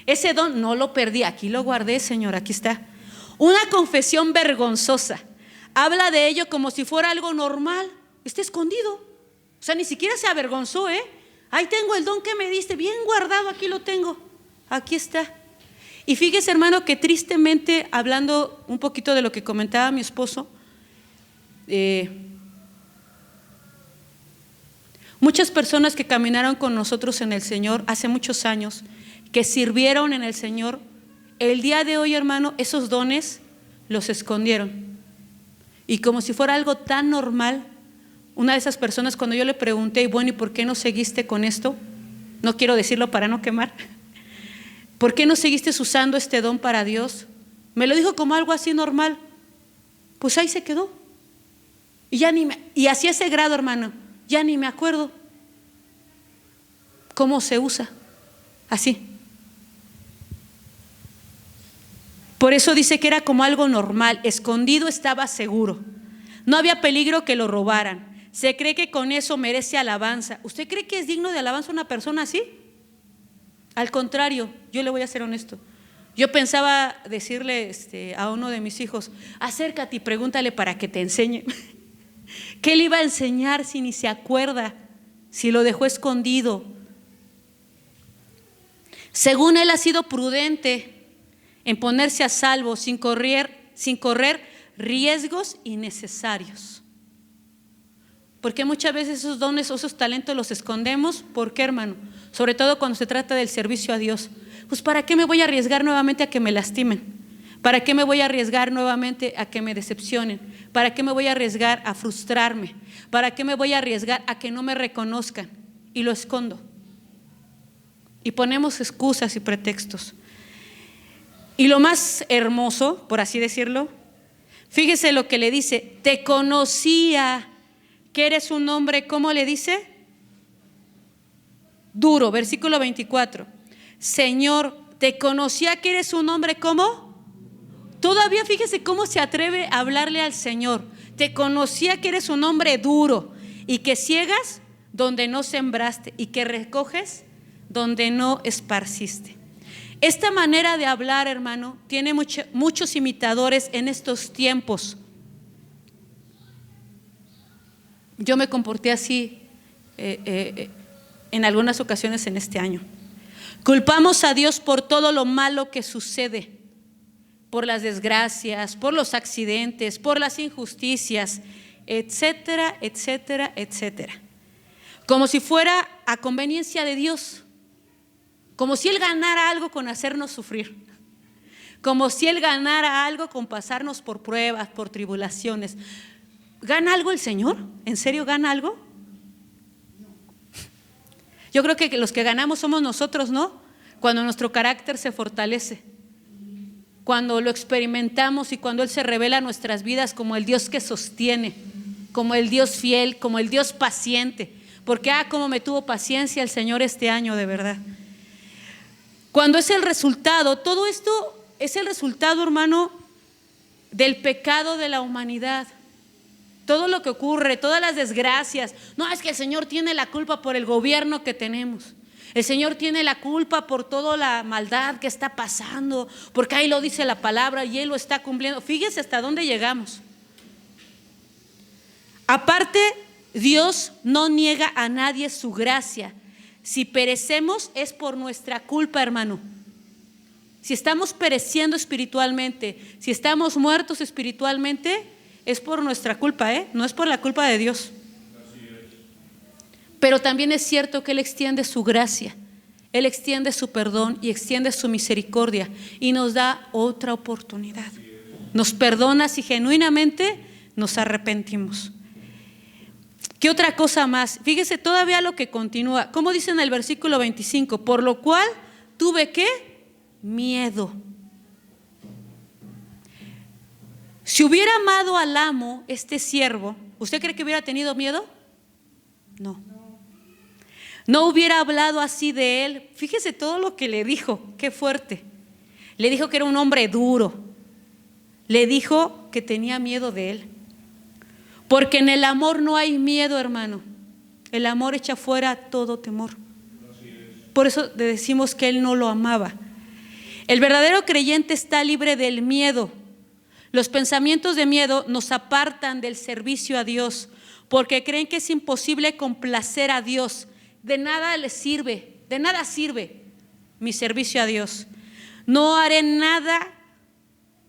Ese don no lo perdí, aquí lo guardé, Señor, aquí está. Una confesión vergonzosa. Habla de ello como si fuera algo normal. Está escondido. O sea, ni siquiera se avergonzó, Ahí tengo el don que me diste, bien guardado, aquí lo tengo. Aquí está. Y fíjese, hermano, que tristemente, hablando un poquito de lo que comentaba mi esposo, muchas personas que caminaron con nosotros en el Señor hace muchos años, que sirvieron en el Señor, el día de hoy, hermano, esos dones los escondieron. Y como si fuera algo tan normal, una de esas personas, cuando yo le pregunté, bueno, ¿y por qué no seguiste con esto? No quiero decirlo para no quemar. ¿Por qué no seguiste usando este don para Dios? Me lo dijo como algo así normal. Pues ahí se quedó. Y hacia ese grado, hermano, ya ni me acuerdo cómo se usa. Así. Por eso dice que era como algo normal. Escondido estaba seguro. No había peligro que lo robaran. Se cree que con eso merece alabanza. ¿Usted cree que es digno de alabanza una persona así? Al contrario, yo le voy a ser honesto. Yo pensaba decirle a uno de mis hijos, acércate y pregúntale para que te enseñe. ¿Qué le iba a enseñar si ni se acuerda? Si lo dejó escondido. Según él ha sido prudente en ponerse a salvo sin correr riesgos innecesarios. Porque muchas veces esos dones o esos talentos los escondemos. ¿Por qué, hermano? Sobre todo cuando se trata del servicio a Dios. Pues ¿para qué me voy a arriesgar nuevamente a que me lastimen? ¿Para qué me voy a arriesgar nuevamente a que me decepcionen? ¿Para qué me voy a arriesgar a frustrarme? ¿Para qué me voy a arriesgar a que no me reconozcan? Y lo escondo. Y ponemos excusas y pretextos. Y lo más hermoso, por así decirlo, fíjese lo que le dice, te conocía que eres un hombre, ¿cómo le dice? Duro, versículo 24. Señor, te conocía que eres un hombre, ¿cómo? Todavía fíjese cómo se atreve a hablarle al Señor. Te conocía que eres un hombre duro y que ciegas donde no sembraste y que recoges donde no esparciste. Esta manera de hablar, hermano, tiene muchos imitadores en estos tiempos. Yo me comporté así en algunas ocasiones en este año. Culpamos a Dios por todo lo malo que sucede, por las desgracias, por los accidentes, por las injusticias, etcétera, etcétera, etcétera. Como si fuera a conveniencia de Dios. Como si Él ganara algo con hacernos sufrir. Como si Él ganara algo con pasarnos por pruebas, por tribulaciones. ¿Gana algo el Señor? ¿En serio gana algo? Yo creo que los que ganamos somos nosotros, ¿no? Cuando nuestro carácter se fortalece. Cuando lo experimentamos y cuando Él se revela a nuestras vidas como el Dios que sostiene, como el Dios fiel, como el Dios paciente. Porque cómo me tuvo paciencia el Señor este año, de verdad. Cuando es el resultado, todo esto es el resultado, hermano, del pecado de la humanidad. Todo lo que ocurre, todas las desgracias. No, es que el Señor tiene la culpa por el gobierno que tenemos. El Señor tiene la culpa por toda la maldad que está pasando, porque ahí lo dice la palabra y Él lo está cumpliendo. Fíjese hasta dónde llegamos. Aparte, Dios no niega a nadie su gracia. Si perecemos es por nuestra culpa, hermano. Si estamos pereciendo espiritualmente, si estamos muertos espiritualmente, es por nuestra culpa, no es por la culpa de Dios. Pero también es cierto que Él extiende su gracia, Él extiende su perdón y extiende su misericordia y nos da otra oportunidad. Nos perdona si genuinamente nos arrepentimos. ¿Qué otra cosa más? Fíjese todavía lo que continúa. ¿Cómo dice en el versículo 25? Por lo cual tuve ¿qué? Miedo. Si hubiera amado al amo, este siervo, ¿usted cree que hubiera tenido miedo? No. No hubiera hablado así de él. Fíjese todo lo que le dijo, qué fuerte. Le dijo que era un hombre duro. Le dijo que tenía miedo de él. Porque en el amor no hay miedo, hermano. El amor echa fuera todo temor. Por eso decimos que él no lo amaba. El verdadero creyente está libre del miedo. Los pensamientos de miedo nos apartan del servicio a Dios, porque creen que es imposible complacer a Dios. De nada les sirve, de nada sirve mi servicio a Dios. No haré nada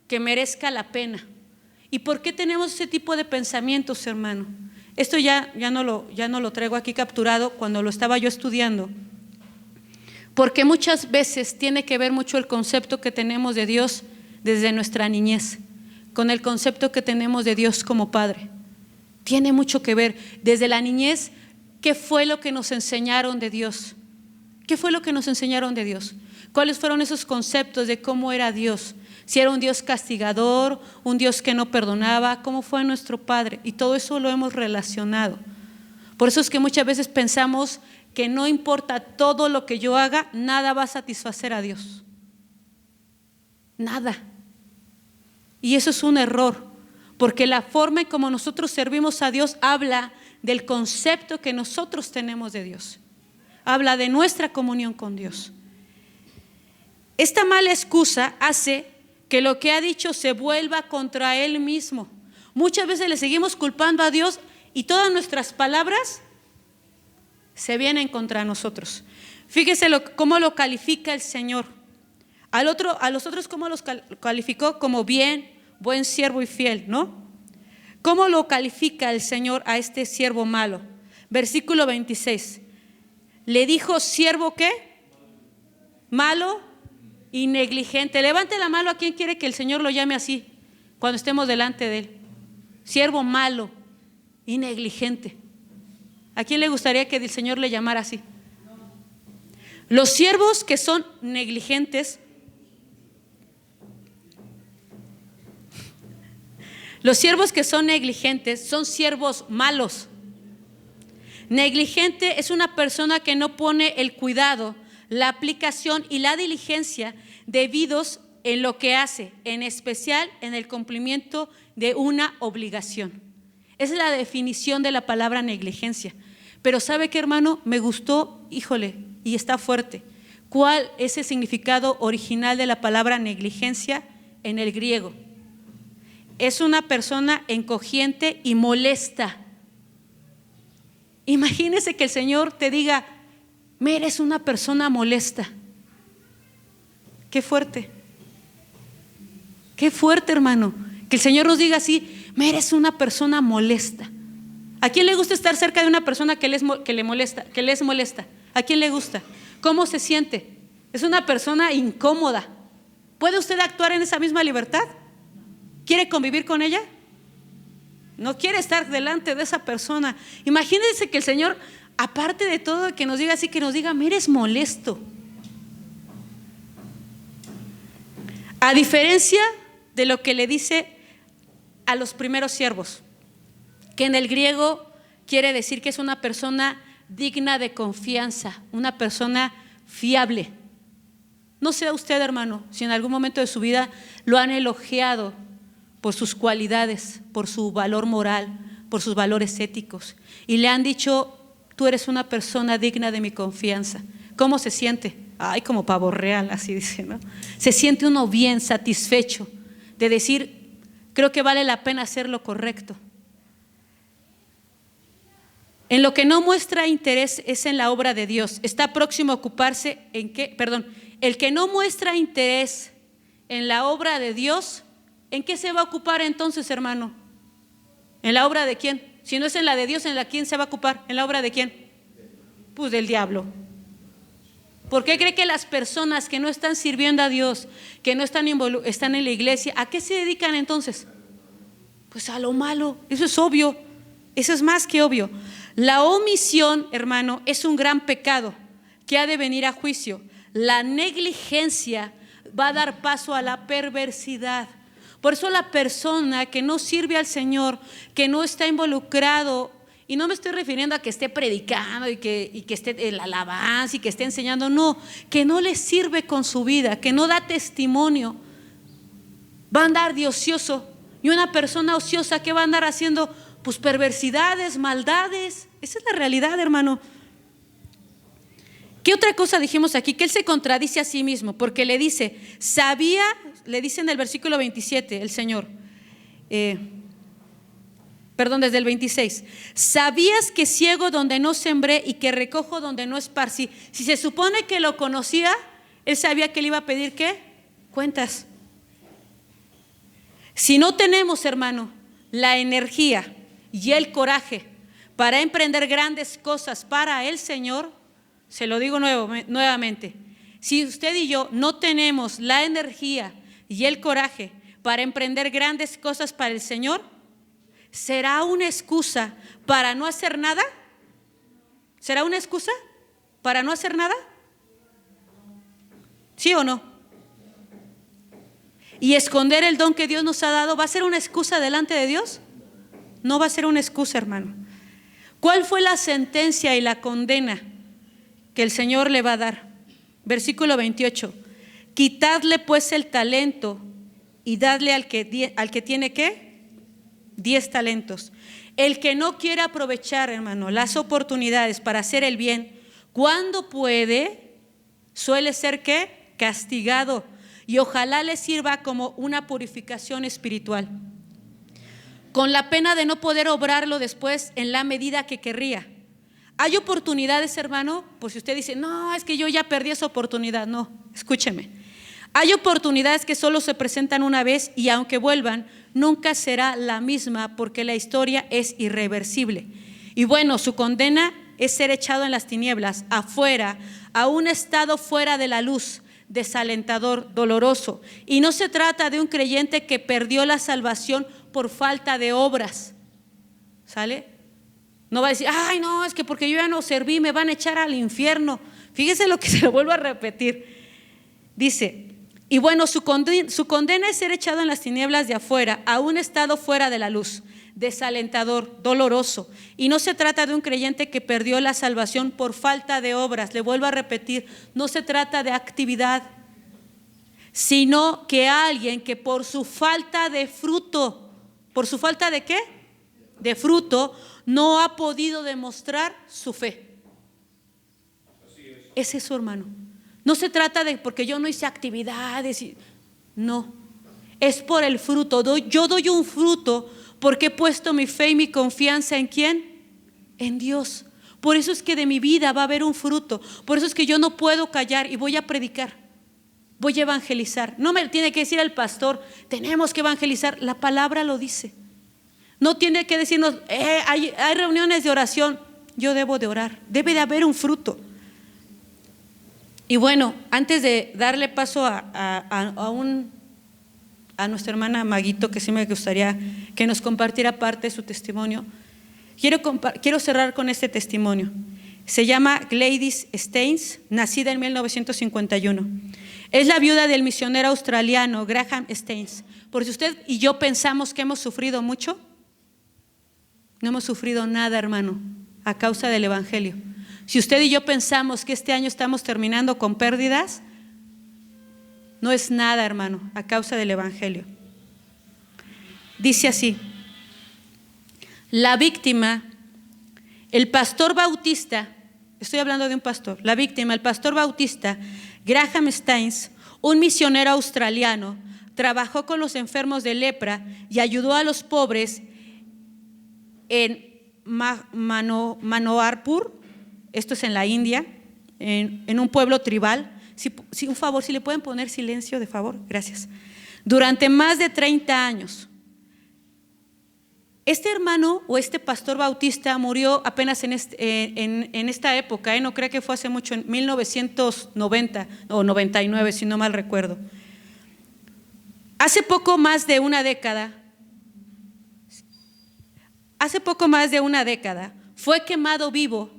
que merezca la pena. ¿Y por qué tenemos ese tipo de pensamientos, hermano? Esto ya no lo traigo aquí capturado cuando lo estaba yo estudiando. Porque muchas veces tiene que ver mucho el concepto que tenemos de Dios desde nuestra niñez, con el concepto que tenemos de Dios como Padre. Tiene mucho que ver. Desde la niñez, ¿qué fue lo que nos enseñaron de Dios? ¿Qué fue lo que nos enseñaron de Dios? ¿Cuáles fueron esos conceptos de cómo era Dios? Si era un Dios castigador, un Dios que no perdonaba, ¿cómo fue nuestro Padre? Y todo eso lo hemos relacionado. Por eso es que muchas veces pensamos que no importa todo lo que yo haga, nada va a satisfacer a Dios. Nada. Y eso es un error, porque la forma en como nosotros servimos a Dios habla del concepto que nosotros tenemos de Dios. Habla de nuestra comunión con Dios. Esta mala excusa hace que lo que ha dicho se vuelva contra Él mismo. Muchas veces le seguimos culpando a Dios y todas nuestras palabras se vienen contra nosotros. Fíjese cómo lo califica el Señor. A los otros cómo los calificó como bien, buen siervo y fiel, ¿no? ¿Cómo lo califica el Señor a este siervo malo? Versículo 26. Le dijo, ¿siervo qué? Malo y negligente. Levante la mano a quien quiere que el Señor lo llame así cuando estemos delante de Él. Siervo malo y negligente. ¿A quién le gustaría que el Señor le llamara así? Los siervos que son negligentes, los siervos que son negligentes son siervos malos. Negligente es una persona que no pone el cuidado, la aplicación y la diligencia debidos en lo que hace, en especial en el cumplimiento de una obligación. Esa es la definición de la palabra negligencia. Pero ¿sabe qué, hermano? Me gustó, híjole, y está fuerte. ¿Cuál es el significado original de la palabra negligencia en el griego? Es una persona encogiente y molesta. Imagínese que el Señor te diga, me eres una persona molesta. Qué fuerte. Qué fuerte, hermano. Que el Señor nos diga así, me eres una persona molesta. ¿A quién le gusta estar cerca de una persona que les molesta? ¿A quién le gusta? ¿Cómo se siente? Es una persona incómoda. ¿Puede usted actuar en esa misma libertad? ¿Quiere convivir con ella? No quiere estar delante de esa persona. Imagínense que el Señor, aparte de todo, que nos diga así, que nos diga, me eres molesto. A diferencia de lo que le dice a los primeros siervos, que en el griego quiere decir que es una persona digna de confianza, una persona fiable. No sé usted, hermano, si en algún momento de su vida lo han elogiado por sus cualidades, por su valor moral, por sus valores éticos, y le han dicho, tú eres una persona digna de mi confianza. ¿Cómo se siente? Ay, como pavo real, así dice, ¿no? Se siente uno bien, satisfecho de decir, creo que vale la pena hacer lo correcto. En lo que no muestra interés es en la obra de Dios. Está próximo a ocuparse en qué, el que no muestra interés en la obra de Dios, ¿en qué se va a ocupar entonces, hermano? ¿En la obra de quién? Si no es en la de Dios, ¿en la quién se va a ocupar? ¿En la obra de quién? Pues del diablo. ¿Por qué cree que las personas que no están sirviendo a Dios, que no están en la iglesia, ¿a qué se dedican entonces? Pues a lo malo. Eso es obvio, eso es más que obvio. La omisión, hermano, es un gran pecado que ha de venir a juicio. La negligencia va a dar paso a la perversidad. Por eso la persona que no sirve al Señor, que no está involucrado, y no me estoy refiriendo a que esté predicando y que esté en la alabanza y que esté enseñando, no, que no le sirve con su vida, que no da testimonio, va a andar de ocioso. Y una persona ociosa, ¿qué va a andar haciendo? Pues perversidades, maldades. Esa es la realidad, hermano. ¿Qué otra cosa dijimos aquí? Que él se contradice a sí mismo, porque le dice, le dice en el versículo 27 el Señor, desde el 26, ¿sabías que ciego donde no sembré y que recojo donde no esparcí? Si se supone que lo conocía, él sabía que le iba a pedir ¿qué? Cuentas. Si no tenemos, hermano, la energía y el coraje para emprender grandes cosas para el Señor, se lo digo nuevamente, si usted y yo no tenemos la energía y el coraje para emprender grandes cosas para el Señor, ¿será una excusa para no hacer nada? ¿Será una excusa para no hacer nada? ¿Sí o no? ¿Y esconder el don que Dios nos ha dado va a ser una excusa delante de Dios? No va a ser una excusa, hermano. ¿Cuál fue la sentencia y la condena que el Señor le va a dar? Versículo 28. Quitadle pues el talento y dadle al que tiene ¿qué? 10 talentos. El que no quiere aprovechar, hermano, las oportunidades para hacer el bien, cuando puede, suele ser ¿qué? Castigado. Y ojalá le sirva como una purificación espiritual, con la pena de no poder obrarlo después en la medida que querría. Hay oportunidades, hermano, por si usted dice, no, es que yo ya perdí esa oportunidad. No, escúcheme. Hay oportunidades que solo se presentan una vez y aunque vuelvan, nunca será la misma porque la historia es irreversible. Y bueno, su condena es ser echado en las tinieblas, afuera, a un estado fuera de la luz, desalentador, doloroso. Y no se trata de un creyente que perdió la salvación por falta de obras. ¿Sale? No va a decir, ay no, es que porque yo ya no serví me van a echar al infierno. Fíjese lo que se lo vuelvo a repetir. Dice, y bueno, su condena es ser echado en las tinieblas de afuera, a un estado fuera de la luz, desalentador, doloroso. Y no se trata de un creyente que perdió la salvación por falta de obras. Le vuelvo a repetir, no se trata de actividad, sino que alguien que por su falta de fruto, ¿por su falta de qué? De fruto, no ha podido demostrar su fe. Es eso, hermano. No se trata de porque yo no hice actividades, no, es por el fruto. Yo doy un fruto porque he puesto mi fe y mi confianza ¿en quién? En Dios. Por eso es que de mi vida va a haber un fruto. Por eso es que yo no puedo callar y voy a predicar, voy a evangelizar. No me tiene que decir el pastor, tenemos que evangelizar, la palabra lo dice. No tiene que decirnos, hay reuniones de oración, yo debo de orar, debe de haber un fruto. Y bueno, antes de darle paso a nuestra hermana Maguito, que sí me gustaría que nos compartiera parte de su testimonio, quiero cerrar con este testimonio. Se llama Gladys Steins, nacida en 1951. Es la viuda del misionero australiano Graham Steins. Por si usted y yo pensamos que hemos sufrido mucho, no hemos sufrido nada, hermano, a causa del evangelio. Si usted y yo pensamos que este año estamos terminando con pérdidas, no es nada, hermano, a causa del evangelio. Dice así: la víctima, el pastor bautista, estoy hablando de un pastor, la víctima, el pastor bautista Graham Steins, un misionero australiano, trabajó con los enfermos de lepra y ayudó a los pobres en Manoharpur, esto es en la India, en un pueblo tribal. Si un favor, si le pueden poner silencio, de favor, gracias. Durante más de 30 años. Este hermano o este pastor bautista murió apenas en esta época, no creo que fue hace mucho, en 1990 o 99, si no mal recuerdo. Hace poco más de una década fue quemado vivo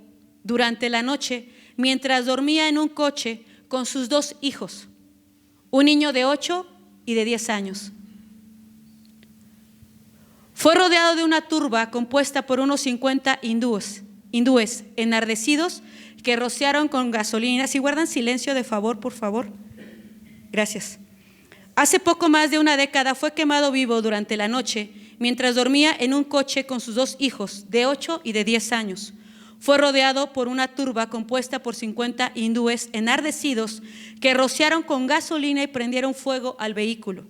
durante la noche mientras dormía en un coche con sus 2 hijos, un niño de 8 y de 10 años. Fue rodeado de una turba compuesta por unos 50 hindúes enardecidos que rociaron con gasolina. Si guardan silencio de favor, por favor. Gracias. Hace poco más de una década fue quemado vivo durante la noche mientras dormía en un coche con sus 2 hijos de 8 y de 10 años. Fue rodeado por una turba compuesta por 50 hindúes enardecidos que rociaron con gasolina y prendieron fuego al vehículo.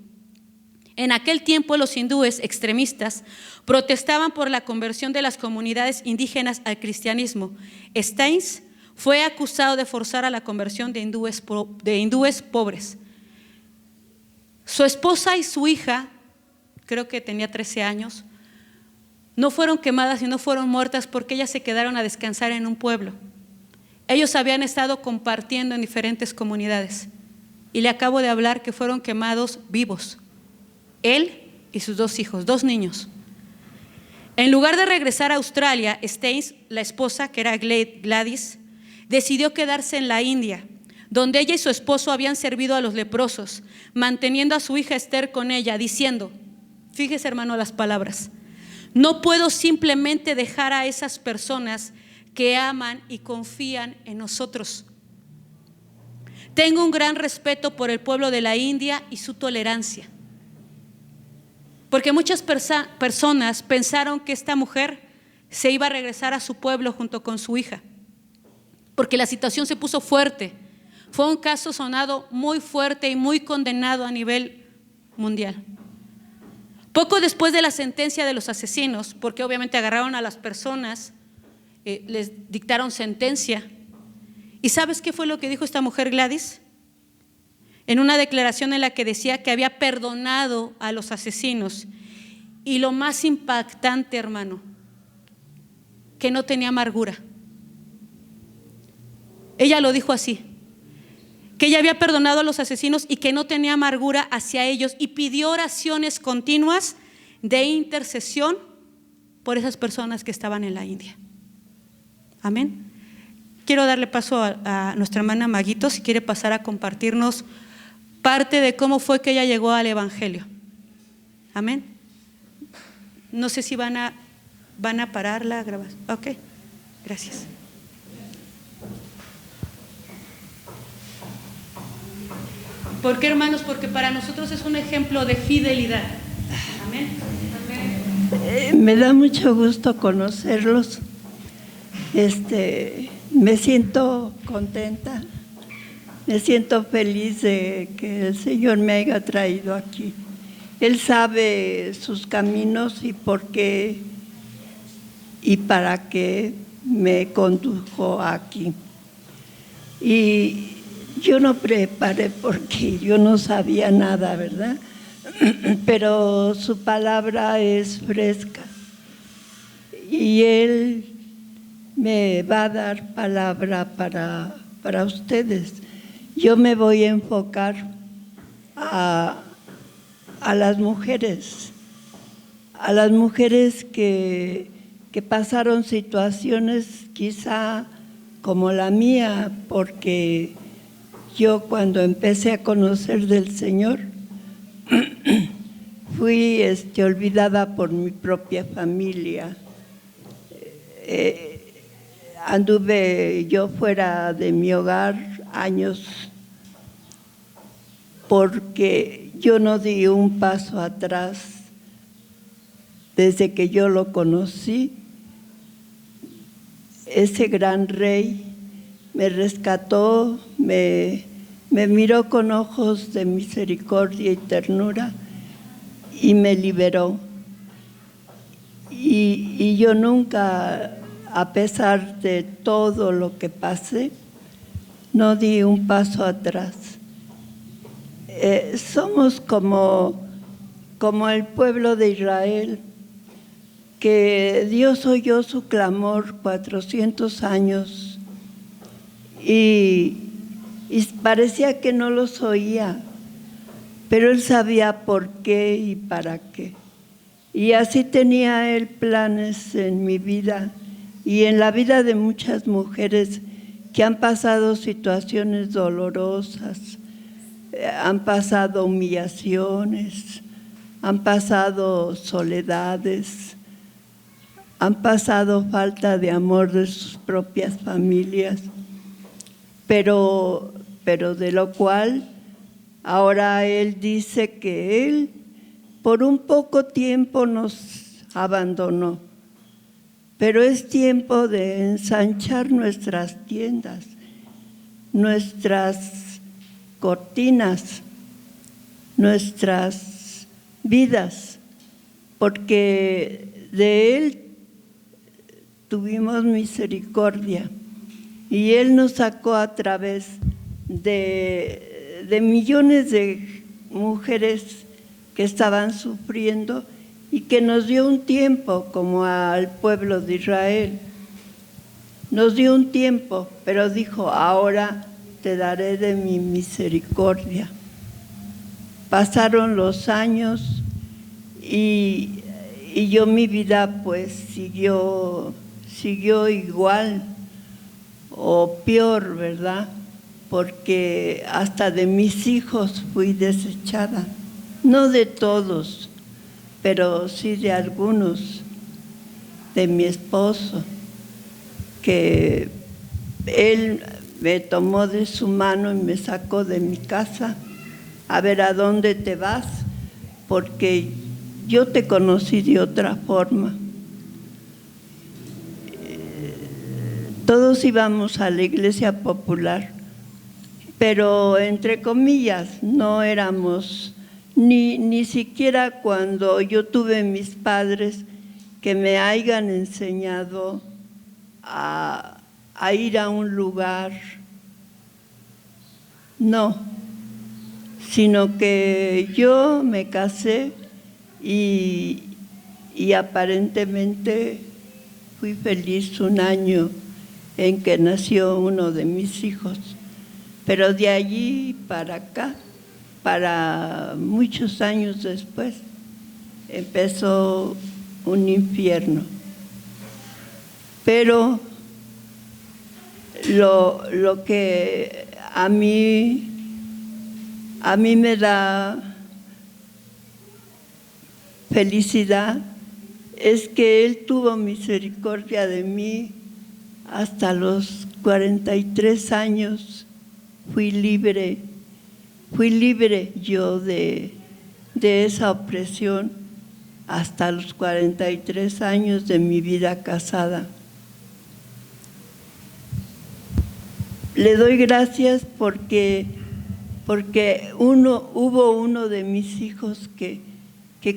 En aquel tiempo los hindúes extremistas protestaban por la conversión de las comunidades indígenas al cristianismo. Steins fue acusado de forzar a la conversión de hindúes pobres. Su esposa y su hija, creo que tenía 13 años, no fueron quemadas y no fueron muertas porque ellas se quedaron a descansar en un pueblo. Ellos habían estado compartiendo en diferentes comunidades y le acabo de hablar que fueron quemados vivos. Él y sus 2 hijos, 2 niños. En lugar de regresar a Australia, Steins, la esposa, que era Gladys, decidió quedarse en la India, donde ella y su esposo habían servido a los leprosos, manteniendo a su hija Esther con ella, diciendo, fíjese hermano las palabras, no puedo simplemente dejar a esas personas que aman y confían en nosotros. Tengo un gran respeto por el pueblo de la India y su tolerancia. Porque muchas personas pensaron que esta mujer se iba a regresar a su pueblo junto con su hija, porque la situación se puso fuerte. Fue un caso sonado muy fuerte y muy condenado a nivel mundial. Poco después de la sentencia de los asesinos, porque obviamente agarraron a las personas, les dictaron sentencia. ¿Y sabes qué fue lo que dijo esta mujer Gladys? En una declaración en la que decía que había perdonado a los asesinos. Y lo más impactante, hermano, que no tenía amargura. Ella lo dijo así, que ella había perdonado a los asesinos y que no tenía amargura hacia ellos, y pidió oraciones continuas de intercesión por esas personas que estaban en la India. Amén. Quiero darle paso a nuestra hermana Maguito, si quiere pasar a compartirnos parte de cómo fue que ella llegó al Evangelio. Amén. No sé si van a parar la grabación. Ok, gracias. ¿Por qué, hermanos? Porque para nosotros es un ejemplo de fidelidad. Amén. Me da mucho gusto conocerlos. Me siento contenta. Me siento feliz de que el Señor me haya traído aquí. Él sabe sus caminos y por qué y para qué me condujo aquí. Y yo no preparé porque yo no sabía nada, ¿verdad? Pero su palabra es fresca y Él me va a dar palabra para ustedes. Yo me voy a enfocar a las mujeres que pasaron situaciones quizá como la mía, porque yo cuando empecé a conocer del Señor fui olvidada por mi propia familia. Anduve yo fuera de mi hogar años porque yo no di un paso atrás desde que yo lo conocí. Ese gran rey me rescató, me miró con ojos de misericordia y ternura y me liberó. Y yo nunca, a pesar de todo lo que pasé, no di un paso atrás. Somos como el pueblo de Israel. que Dios oyó su clamor 400 años y parecía que no los oía, pero Él sabía por qué y para qué. Y así tenía Él planes en mi vida y en la vida de muchas mujeres que han pasado situaciones dolorosas, han pasado humillaciones, han pasado soledades, han pasado falta de amor de sus propias familias, pero de lo cual ahora Él dice que Él por un poco tiempo nos abandonó, pero es tiempo de ensanchar nuestras tiendas, nuestras cortinas, nuestras vidas, porque de Él tuvimos misericordia y Él nos sacó a través de millones de mujeres que estaban sufriendo y que nos dio un tiempo, como al pueblo de Israel. Nos dio un tiempo, pero dijo, ahora te daré de mi misericordia. Pasaron los años y yo mi vida pues siguió igual o peor, ¿verdad? Porque hasta de mis hijos fui desechada. No de todos, pero sí de algunos, de mi esposo, que él me tomó de su mano y me sacó de mi casa. A ver, ¿a dónde te vas? Porque yo te conocí de otra forma. Todos íbamos a la iglesia popular, pero entre comillas no éramos, ni siquiera cuando yo tuve mis padres que me hayan enseñado a ir a un lugar, no, sino que yo me casé y aparentemente fui feliz un año en que nació uno de mis hijos, pero de allí para acá, para muchos años después, empezó un infierno. Pero lo que a mí me da felicidad es que Él tuvo misericordia de mí hasta los 43 años. Fui libre yo de esa opresión hasta los 43 años de mi vida casada. Le doy gracias porque hubo uno de mis hijos que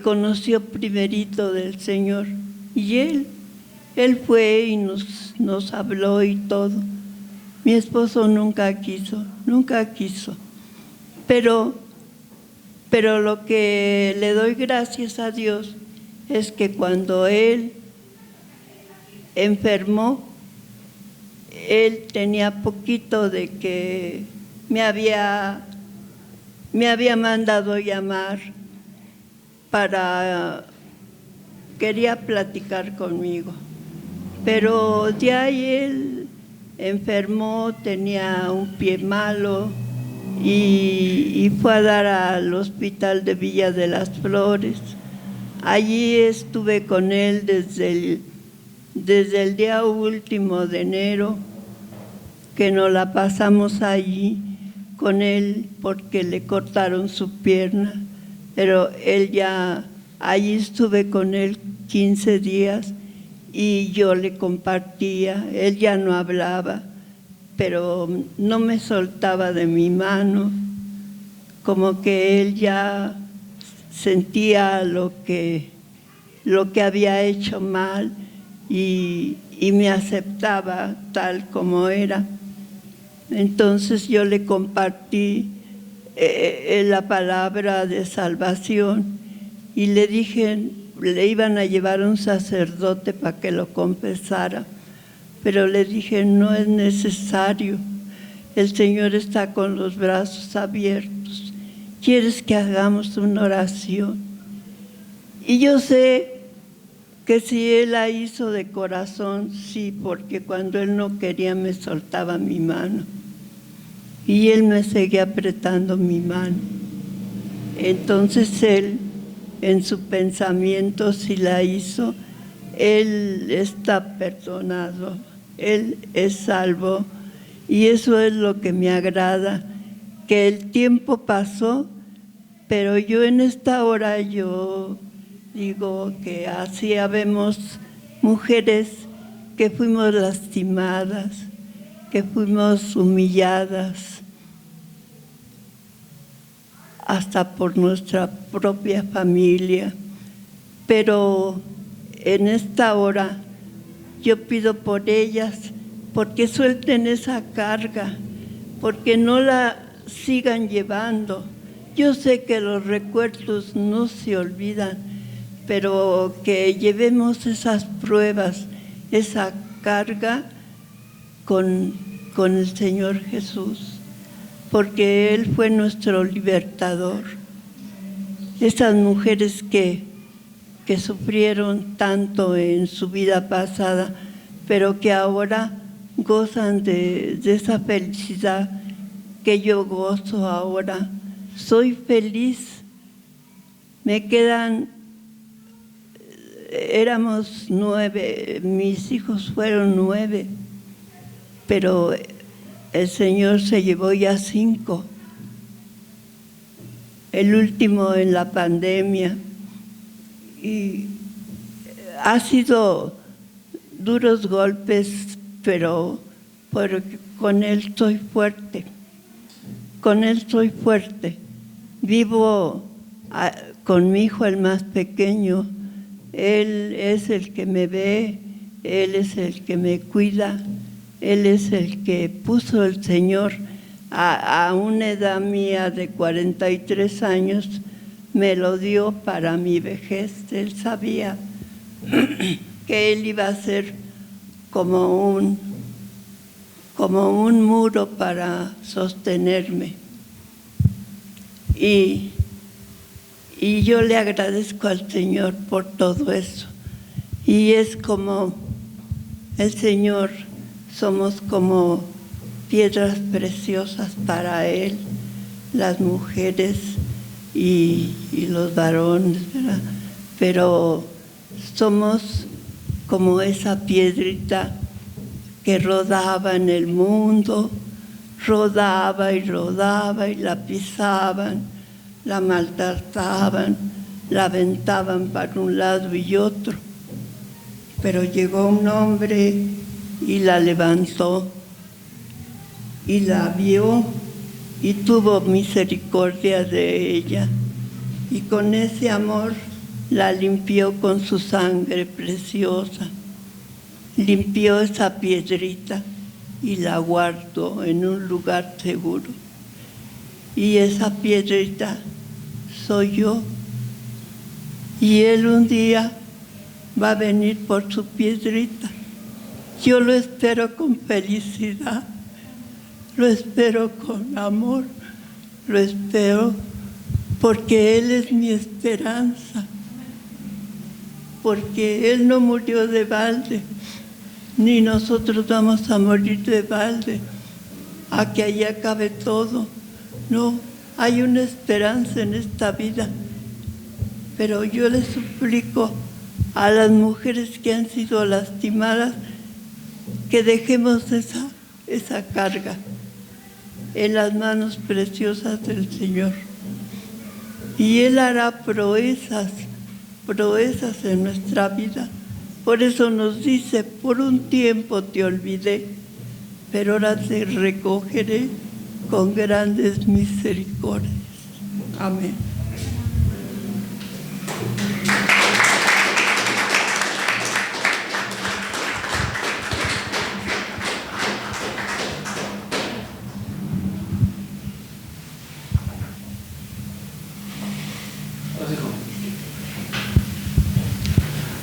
conoció primerito del Señor y él fue y nos habló y todo. Mi esposo nunca quiso, pero lo que le doy gracias a Dios es que cuando él enfermó, él tenía poquito de que me había mandado llamar quería platicar conmigo, pero de ahí él enfermó, tenía un pie malo y fue a dar al hospital de Villa de las Flores. Allí estuve con él desde el día último de enero, que nos la pasamos allí con él porque le cortaron su pierna, pero allí estuve con él 15 días y yo le compartía. Él ya no hablaba, pero no me soltaba de mi mano, como que él ya sentía lo que había hecho mal y me aceptaba tal como era. Entonces yo le compartí la palabra de salvación y le dije, le iban a llevar a un sacerdote para que lo confesara, pero le dije, no es necesario, el Señor está con los brazos abiertos. ¿Quieres que hagamos una oración? Y yo sé que si Él la hizo de corazón, sí, porque cuando Él no quería me soltaba mi mano. Y Él me seguía apretando mi mano. Entonces Él, en su pensamiento, si la hizo, Él está perdonado, Él es salvo. Y eso es lo que me agrada, que el tiempo pasó, pero yo en esta hora yo digo que así habemos mujeres que fuimos lastimadas, que fuimos humilladas, hasta por nuestra propia familia. Pero en esta hora yo pido por ellas, porque suelten esa carga, porque no la sigan llevando. Yo sé que los recuerdos no se olvidan, pero que llevemos esas pruebas, esa carga con el Señor Jesús, porque Él fue nuestro libertador. Esas mujeres que sufrieron tanto en su vida pasada, pero que ahora gozan de esa felicidad que yo gozo ahora. Soy feliz. Me quedan, éramos 9, mis hijos fueron 9, pero el Señor se llevó ya 5. El último en la pandemia. Y ha sido duros golpes, pero con Él estoy fuerte. Con Él estoy fuerte. Vivo con mi hijo, el más pequeño. Él es el que me ve, Él es el que me cuida, Él es el que puso el Señor a una edad mía de 43 años, me lo dio para mi vejez. Él sabía que Él iba a ser como un muro para sostenerme. Y yo le agradezco al Señor por todo eso. Y es como el Señor, somos como piedras preciosas para Él, las mujeres y los varones, ¿verdad? Pero somos como esa piedrita que rodaba en el mundo, rodaba y la pisaban, la maltrataban, la aventaban para un lado y otro. Pero llegó un hombre y la levantó y la vio y tuvo misericordia de ella. Y con ese amor la limpió con su sangre preciosa. Limpió esa piedrita y la guardó en un lugar seguro. Y esa piedrita soy yo. Y Él un día va a venir por su piedrita. Yo lo espero con felicidad, lo espero con amor, lo espero porque Él es mi esperanza, porque Él no murió de balde, ni nosotros vamos a morir de balde, a que allí acabe todo. No, hay una esperanza en esta vida, pero yo les suplico a las mujeres que han sido lastimadas que dejemos esa carga en las manos preciosas del Señor. Y Él hará proezas en nuestra vida. Por eso nos dice, por un tiempo te olvidé, pero ahora te recogeré con grandes misericordias. Amén.